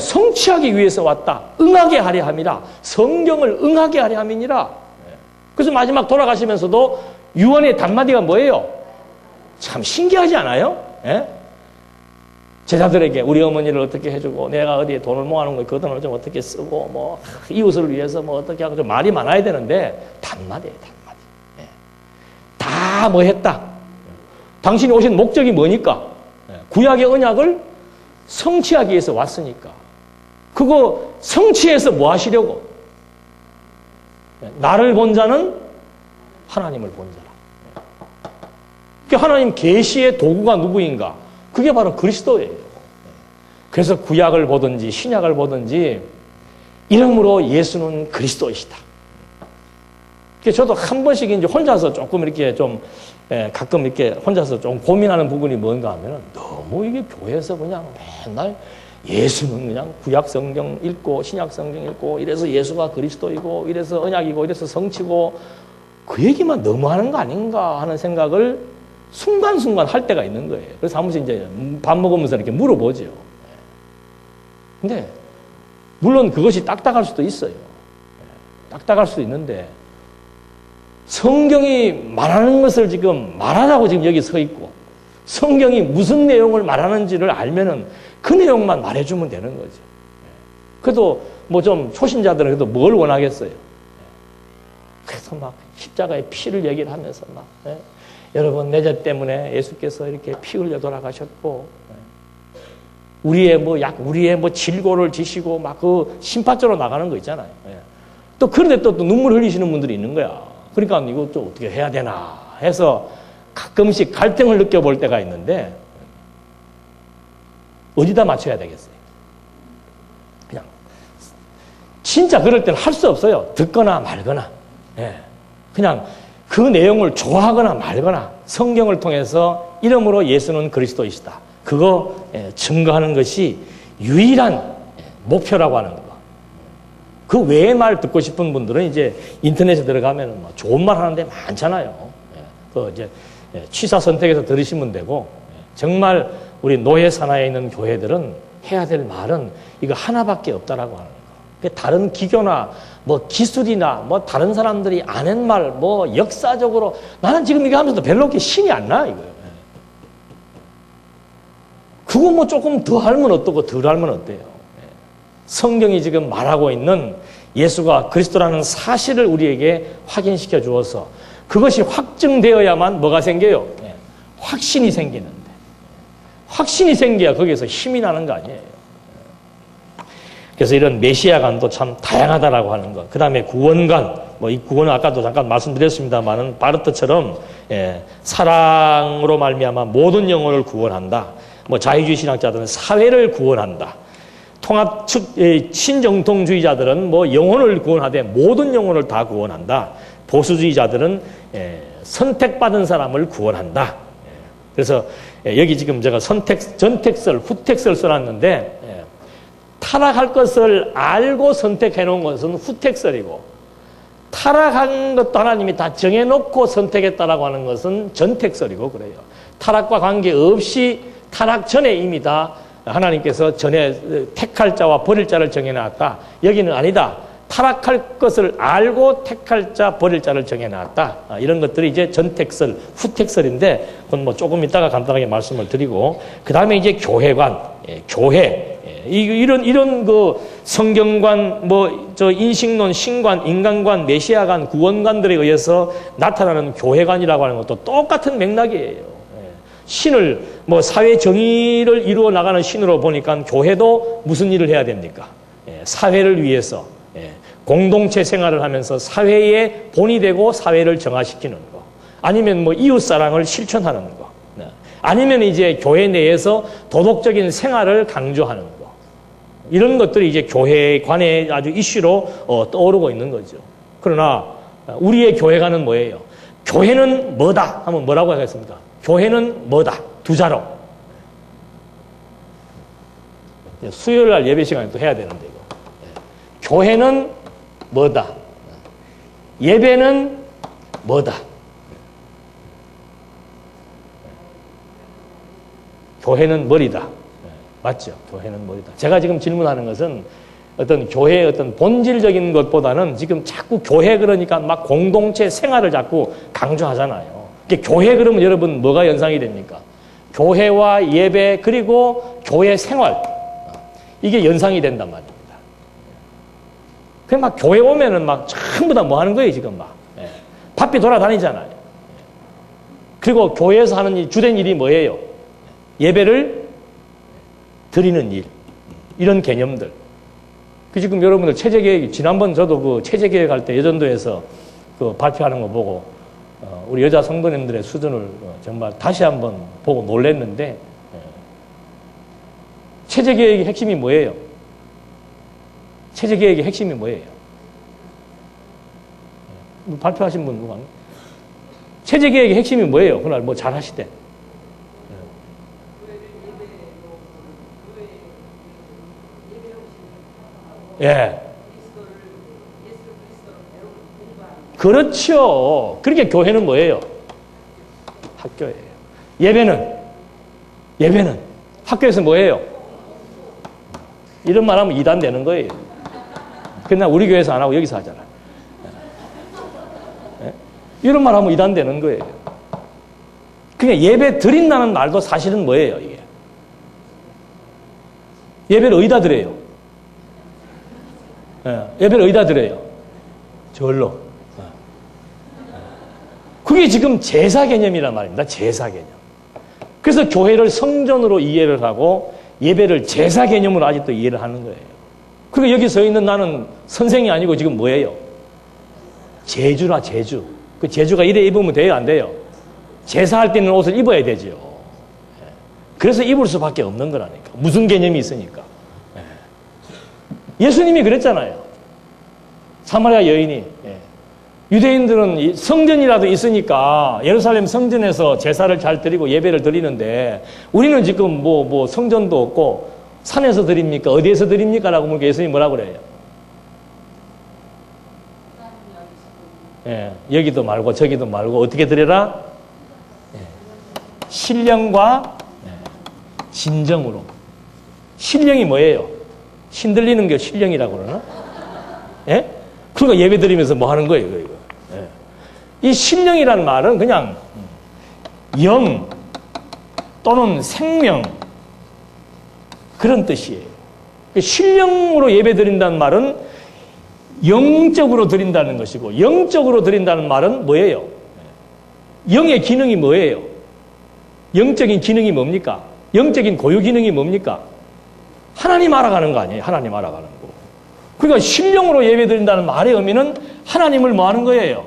성취하기 위해서 왔다. 응하게 하려 함이라. 성경을 응하게 하려 함이니라. 그래서 마지막 돌아가시면서도 유언의 단마디가 뭐예요? 참 신기하지 않아요? 제자들에게 우리 어머니를 어떻게 해주고 내가 어디에 돈을 모아놓은 거 그 돈을 좀 어떻게 쓰고 뭐 이웃을 위해서 뭐 어떻게 하고 좀 말이 많아야 되는데 단마디예요, 단마디. 다 뭐 했다. 당신이 오신 목적이 뭐니까? 구약의 언약을 성취하기 위해서 왔으니까. 그거 성취해서 뭐 하시려고? 나를 본 자는 하나님을 본 자라. 그러니까 하나님 계시의 도구가 누구인가? 그게 바로 그리스도예요. 그래서 구약을 보든지 신약을 보든지 이름으로 예수는 그리스도이시다. 저도 한 번씩 이제 혼자서 조금 이렇게 좀 가끔 이렇게 혼자서 좀 고민하는 부분이 뭔가 하면은 너무 이게 교회에서 그냥 맨날 예수는 그냥 구약 성경 읽고 신약 성경 읽고 이래서 예수가 그리스도이고 이래서 언약이고 이래서 성취고 그 얘기만 너무 하는 거 아닌가 하는 생각을 순간순간 할 때가 있는 거예요. 그래서 한 번씩 이제 밥 먹으면서 이렇게 물어보죠. 근데 물론 그것이 딱딱할 수도 있어요. 딱딱할 수도 있는데 성경이 말하는 것을 지금 말하라고 지금 여기 서 있고 성경이 무슨 내용을 말하는지를 알면은 그 내용만 말해주면 되는 거죠. 그래도 뭐 좀 초신자들은 그래도 뭘 원하겠어요. 그래서 막 십자가의 피를 얘기를 하면서 막 여러분 내 죄 때문에 예수께서 이렇게 피 흘려 돌아가셨고 우리의 뭐 질고를 지시고 막 그 심판자로 나가는 거 있잖아요. 또 그런데 또 눈물 흘리시는 분들이 있는 거야. 그러니까 이거 좀 어떻게 해야 되나 해서 가끔씩 갈등을 느껴볼 때가 있는데 어디다 맞춰야 되겠어요? 그냥 진짜 그럴 때는 할 수 없어요. 듣거나 말거나. 그냥 그 내용을 좋아하거나 말거나 성경을 통해서 이름으로 예수는 그리스도이시다. 그거 증거하는 것이 유일한 목표라고 하는 거. 그 외의 말 듣고 싶은 분들은 이제 인터넷에 들어가면 뭐 좋은 말 하는데 많잖아요. 그 이제 취사 선택해서 들으시면 되고 정말 우리 노예 산하에 있는 교회들은 해야 될 말은 이거 하나밖에 없다라고 하는 거예요. 다른 기교나 뭐 기술이나 뭐 다른 사람들이 아는 말, 뭐 역사적으로 나는 지금 이거 하면서도 별로 그렇게 신이 안 나, 이거예요. 그거 뭐 조금 더 하면 어떻고 덜 하면 어때요? 성경이 지금 말하고 있는 예수가 그리스도라는 사실을 우리에게 확인시켜 주어서 그것이 확증되어야만 뭐가 생겨요? 확신이 생기는데. 확신이 생겨야 거기에서 힘이 나는 거 아니에요. 그래서 이런 메시아관도 참 다양하다라고 하는 것. 그 다음에 구원관. 뭐 이 구원은 아까도 잠깐 말씀드렸습니다만은 바르트처럼 사랑으로 말미암아 모든 영혼을 구원한다. 뭐 자유주의 신학자들은 사회를 구원한다. 통합 측 신정통주의자들은 뭐 영혼을 구원하되 모든 영혼을 다 구원한다. 보수주의자들은 선택받은 사람을 구원한다. 그래서 여기 지금 제가 전택설, 후택설 써놨는데 타락할 것을 알고 선택해 놓은 것은 후택설이고 타락한 것도 하나님이 다 정해놓고 선택했다라고 하는 것은 전택설이고 그래요. 타락과 관계없이 타락 전에 이미 다 하나님께서 전에 택할 자와 버릴 자를 정해놨다. 여기는 아니다. 타락할 것을 알고 택할 자, 버릴 자를 정해놨다. 이런 것들이 이제 전택설, 후택설인데 그건 뭐 조금 이따가 간단하게 말씀을 드리고 그 다음에 이제 교회관, 교회 이런 그 성경관, 뭐 저 인식론, 신관, 인간관, 메시아관, 구원관들에 의해서 나타나는 교회관이라고 하는 것도 똑같은 맥락이에요. 신을 뭐 사회 정의를 이루어 나가는 신으로 보니까 교회도 무슨 일을 해야 됩니까? 사회를 위해서 공동체 생활을 하면서 사회의 본이 되고 사회를 정화시키는 거. 아니면 뭐 이웃 사랑을 실천하는 거. 아니면 이제 교회 내에서 도덕적인 생활을 강조하는 거. 이런 것들이 이제 교회관의 아주 이슈로 떠오르고 있는 거죠. 그러나 우리의 교회관은 뭐예요? 교회는 뭐다 하면 뭐라고 하겠습니까? 교회는 뭐다? 두 자로. 수요일 날 예배 시간에 또 해야 되는데 이거. 교회는 뭐다? 예배는 뭐다? 교회는 머리다. 맞죠? 교회는 머리다. 제가 지금 질문하는 것은 어떤 교회의 어떤 본질적인 것보다는 지금 자꾸 교회 그러니까 막 공동체 생활을 자꾸 강조하잖아요. 교회 그러면 여러분 뭐가 연상이 됩니까? 교회와 예배 그리고 교회 생활. 이게 연상이 된단 말입니다. 그냥 막 교회 오면은 막 전부 다 뭐 하는 거예요, 지금 막. 바삐 돌아다니잖아요. 그리고 교회에서 하는 주된 일이 뭐예요? 예배를 드리는 일. 이런 개념들. 그 지금 여러분들 체제계획, 지난번 저도 그 체제계획 할 때 여전도에서 그 발표하는 거 보고 우리 여자 성도님들의 수준을 정말 다시 한번 보고 놀랐는데 체제계획의 핵심이 뭐예요? 체제계획의 핵심이 뭐예요? 발표하신 분 누가? 체제계획의 핵심이 뭐예요? 그날 뭐 잘하시대. 예. 그렇죠. 그러니까 교회는 뭐예요? 학교예요. 예배는 학교에서 뭐예요? 이런 말 하면 이단 되는 거예요. 그냥 우리 교회에서 안 하고 여기서 하잖아. 이런 말 하면 이단 되는 거예요. 그러니까 예배 드린다는 말도 사실은 뭐예요, 이게? 예배를 어디다 드려요? 예배를 어디다 드려요? 절로. 그게 지금 제사 개념이란 말입니다. 제사 개념. 그래서 교회를 성전으로 이해를 하고 예배를 제사 개념으로 아직도 이해를 하는 거예요. 그리고 여기 서 있는 나는 선생이 아니고 지금 뭐예요? 제주라, 제주. 그 제주가 이래 입으면 돼요, 안 돼요? 제사할 때 있는 옷을 입어야 되죠. 그래서 입을 수밖에 없는 거라니까. 무슨 개념이 있으니까. 예수님이 그랬잖아요. 사마리아 여인이. 유대인들은 성전이라도 있으니까 예루살렘 성전에서 제사를 잘 드리고 예배를 드리는데 우리는 지금 뭐 성전도 없고 산에서 드립니까? 어디에서 드립니까? 라고 물으니까 예수님이 뭐라고 그래요? 여기도 말고 저기도 말고 어떻게 드려라? 신령과 진정으로. 신령이 뭐예요? 신들리는 게 신령이라고 그러나? 예? 그러니까 예배 드리면서 뭐 하는 거예요, 이거. 예. 이 신령이라는 말은 그냥 영 또는 생명 그런 뜻이에요. 신령으로 예배 드린다는 말은 영적으로 드린다는 것이고, 영적으로 드린다는 말은 뭐예요? 영의 기능이 뭐예요? 영적인 기능이 뭡니까? 영적인 고유 기능이 뭡니까? 하나님 알아가는 거 아니에요? 하나님 알아가는 거. 그러니까 신령으로 예배 드린다는 말의 의미는 하나님을 뭐 하는 거예요?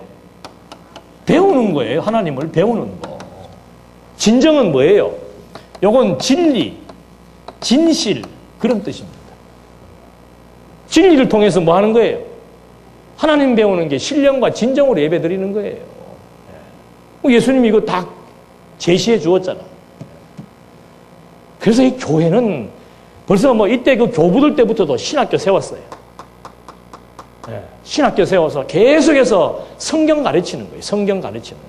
배우는 거예요. 하나님을 배우는 거. 진정은 뭐예요? 요건 진리, 진실 그런 뜻입니다. 진리를 통해서 뭐 하는 거예요? 하나님 배우는 게 신령과 진정으로 예배 드리는 거예요. 예수님이 이거 다 제시해 주었잖아. 그래서 이 교회는 벌써 뭐 이때 그 교부들 때부터도 신학교 세웠어요. 신학교 세워서 계속해서 성경 가르치는 거예요. 성경 가르치는 거.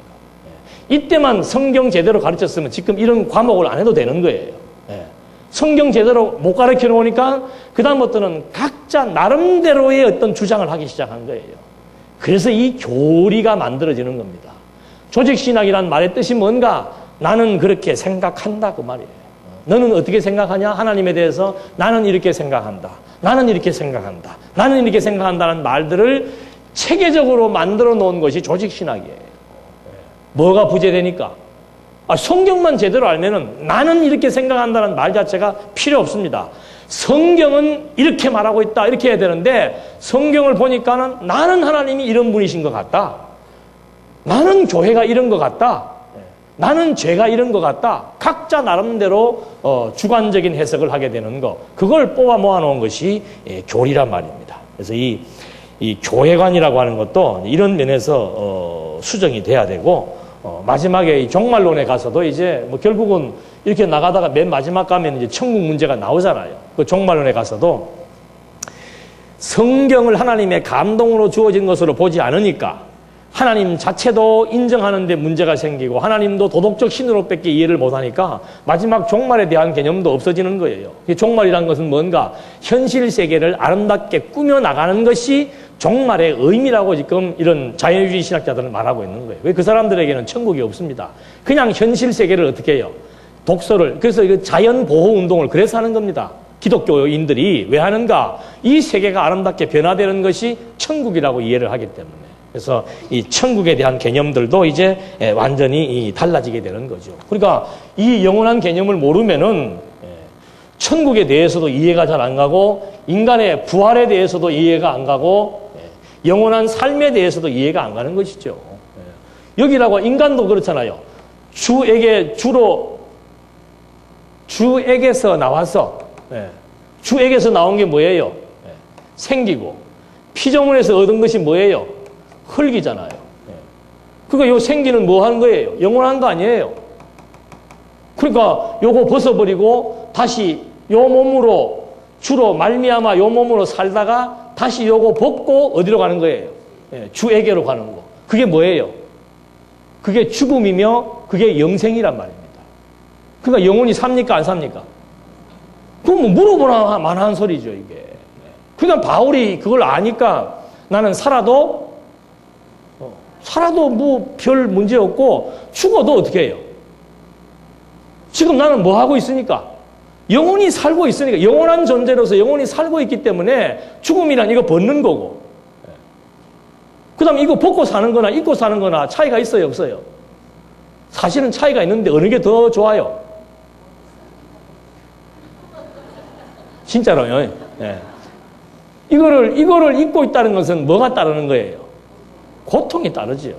이때만 성경 제대로 가르쳤으면 지금 이런 과목을 안 해도 되는 거예요. 성경 제대로 못 가르쳐 놓으니까 그다음부터는 각자 나름대로의 어떤 주장을 하기 시작한 거예요. 그래서 이 교리가 만들어지는 겁니다. 조직신학이란 말의 뜻이 뭔가? 나는 그렇게 생각한다 그 말이에요. 너는 어떻게 생각하냐? 하나님에 대해서 나는 이렇게 생각한다. 나는 이렇게 생각한다. 나는 이렇게 생각한다는 말들을 체계적으로 만들어 놓은 것이 조직신학이에요. 뭐가 부재되니까? 성경만 제대로 알면은 나는 이렇게 생각한다는 말 자체가 필요 없습니다. 성경은 이렇게 말하고 있다. 이렇게 해야 되는데 성경을 보니까는 나는 하나님이 이런 분이신 것 같다. 나는 교회가 이런 것 같다. 나는 죄가 이런 것 같다. 각자 나름대로 주관적인 해석을 하게 되는 거. 그걸 뽑아 모아놓은 것이 교리란 말입니다. 그래서 이 교회관이라고 하는 것도 이런 면에서 수정이 돼야 되고 마지막에 이 종말론에 가서도 이제 뭐 결국은 이렇게 나가다가 맨 마지막 가면 이제 천국 문제가 나오잖아요. 그 종말론에 가서도 성경을 하나님의 감동으로 주어진 것으로 보지 않으니까 하나님 자체도 인정하는데 문제가 생기고 하나님도 도덕적 신으로밖에 이해를 못하니까 마지막 종말에 대한 개념도 없어지는 거예요. 종말이란 것은 뭔가 현실 세계를 아름답게 꾸며나가는 것이 종말의 의미라고 지금 이런 자연주의 신학자들은 말하고 있는 거예요. 왜 그 사람들에게는 천국이 없습니다. 그냥 현실 세계를 어떻게 해요? 독서를. 그래서 이 자연보호운동을 그래서 하는 겁니다. 기독교인들이 왜 하는가? 이 세계가 아름답게 변화되는 것이 천국이라고 이해를 하기 때문에. 그래서 이 천국에 대한 개념들도 이제 완전히 달라지게 되는 거죠. 그러니까 이 영원한 개념을 모르면은 천국에 대해서도 이해가 잘 안 가고 인간의 부활에 대해서도 이해가 안 가고 영원한 삶에 대해서도 이해가 안 가는 것이죠. 여기라고 인간도 그렇잖아요. 주에게서 나와서 주에게서 나온 게 뭐예요? 생기고 피조물에서 얻은 것이 뭐예요? 흙이잖아요. 그러니까 요 생기는 뭐 하는 거예요? 영원한 거 아니에요. 그러니까 요거 벗어버리고 다시 요 몸으로 주로 말미암아 요 몸으로 살다가 다시 요거 벗고 어디로 가는 거예요? 주에게로 가는 거. 그게 뭐예요? 그게 죽음이며 그게 영생이란 말입니다. 그러니까 영혼이 삽니까? 안 삽니까? 그건 뭐 물어보나 만한 소리죠, 이게. 그러니까 바울이 그걸 아니까 나는 살아도 뭐 별 문제 없고 죽어도 어떻게 해요? 지금 나는 뭐 하고 있으니까? 영혼이 살고 있으니까 영원한 존재로서 영혼이 살고 있기 때문에 죽음이란 이거 벗는 거고 그 다음에 이거 벗고 사는 거나 입고 사는 거나 차이가 있어요? 없어요? 사실은 차이가 있는데 어느 게 더 좋아요? 진짜로요. 네. 이거를 입고 있다는 것은 뭐가 따르는 거예요? 고통이 따르지요.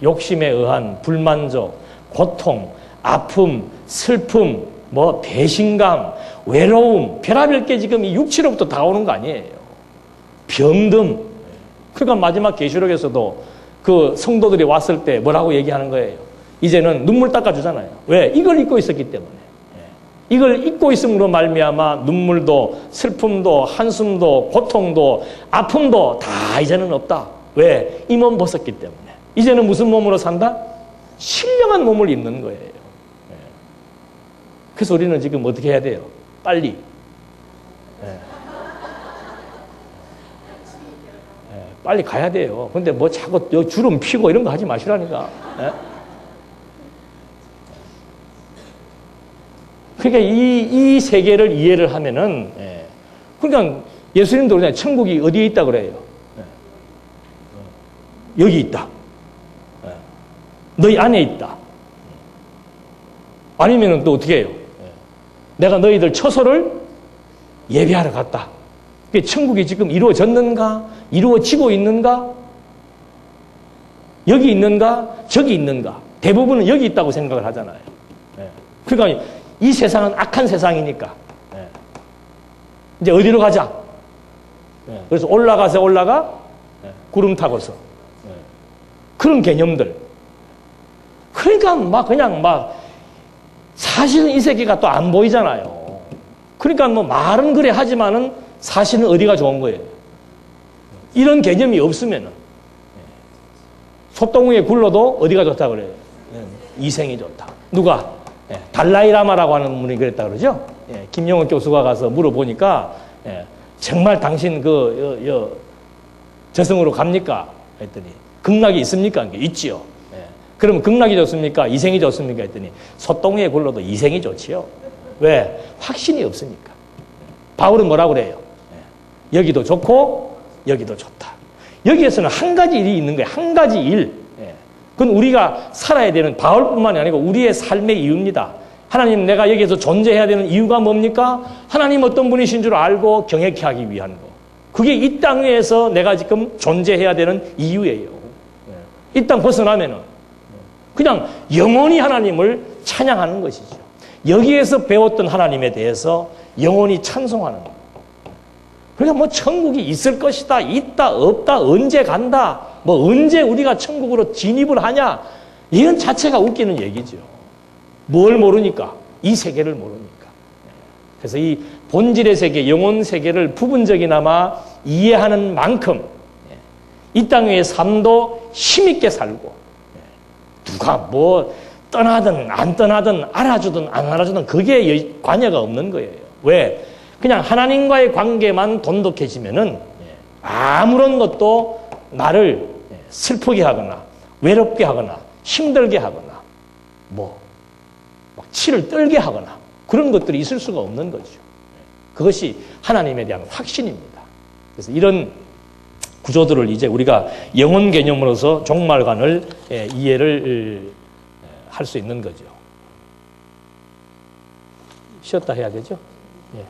욕심에 의한 불만족, 고통, 아픔, 슬픔, 뭐 배신감, 외로움, 별의별 게 지금 이 육체로부터 다오는 거 아니에요. 병듦. 그러니까 마지막 계시록에서도 그 성도들이 왔을 때 뭐라고 얘기하는 거예요? 이제는 눈물 닦아주잖아요. 왜? 이걸 입고 있었기 때문에. 이걸 입고 있음으로 말미암아 눈물도 슬픔도 한숨도 고통도 아픔도 다 이제는 없다. 왜? 이 몸 벗었기 때문에. 이제는 무슨 몸으로 산다? 신령한 몸을 입는 거예요. 그래서 우리는 지금 어떻게 해야 돼요? 빨리. 예. 빨리 가야 돼요. 근데 뭐 자꾸 주름 피고 이런 거 하지 마시라니까. 예? 그러니까 이 세계를 이해를 하면은, 그러니까 예수님도 그냥 천국이 어디에 있다 그래요? 여기 있다. 너희 안에 있다. 아니면은 또 어떻게 해요? 내가 너희들 처소를 예비하러 갔다. 천국이 지금 이루어졌는가? 이루어지고 있는가? 여기 있는가? 저기 있는가? 대부분은 여기 있다고 생각을 하잖아요. 그러니까 이 세상은 악한 세상이니까 이제 어디로 가자? 그래서 올라가서 올라가 구름 타고서 그런 개념들. 그러니까 막 그냥 막 사실은 이 세계가 또 안 보이잖아요. 그러니까 뭐 말은 그래 하지만은 사실은 어디가 좋은 거예요? 이런 개념이 없으면은 소똥 위에 굴러도 어디가 좋다 그래요? 이생이 좋다. 누가? 달라이라마라고 하는 분이 그랬다 그러죠? 김용원 교수가 가서 물어보니까 정말 당신 저승으로 갑니까? 했더니 극락이 있습니까? 있지요. 그러면 극락이 좋습니까? 이생이 좋습니까? 했더니 소똥 위에 굴러도 이생이 좋지요. 왜? 확신이 없으니까. 바울은 뭐라고 그래요? 여기도 좋고 여기도 좋다. 여기에서는 한 가지 일이 있는 거예요. 한 가지 일. 그건 우리가 살아야 되는, 바울뿐만이 아니고 우리의 삶의 이유입니다. 하나님, 내가 여기에서 존재해야 되는 이유가 뭡니까? 하나님 어떤 분이신 줄 알고 경외케 하기 위한 거. 그게 이 땅에서 내가 지금 존재해야 되는 이유예요. 이 땅 벗어나면은 그냥 영원히 하나님을 찬양하는 것이죠. 여기에서 배웠던 하나님에 대해서 영원히 찬송하는 거예요. 그러니까 뭐 천국이 있을 것이다, 있다, 없다, 언제 간다, 뭐 언제 우리가 천국으로 진입을 하냐, 이건 자체가 웃기는 얘기죠. 뭘 모르니까? 이 세계를 모르니까. 그래서 이 본질의 세계, 영혼 세계를 부분적이나마 이해하는 만큼 이 땅의 삶도 힘있게 살고, 누가 뭐 떠나든 안 떠나든 알아주든 안 알아주든 그게 관여가 없는 거예요. 왜? 그냥 하나님과의 관계만 돈독해지면은 아무런 것도 나를 슬프게 하거나 외롭게 하거나 힘들게 하거나 뭐 막 치를 떨게 하거나 그런 것들이 있을 수가 없는 거죠. 그것이 하나님에 대한 확신입니다. 그래서 이런 구조들을 이제 우리가 영혼 개념으로서 종말관을 이해를 할 수 있는 거죠. 쉬었다 해야 되죠? 예.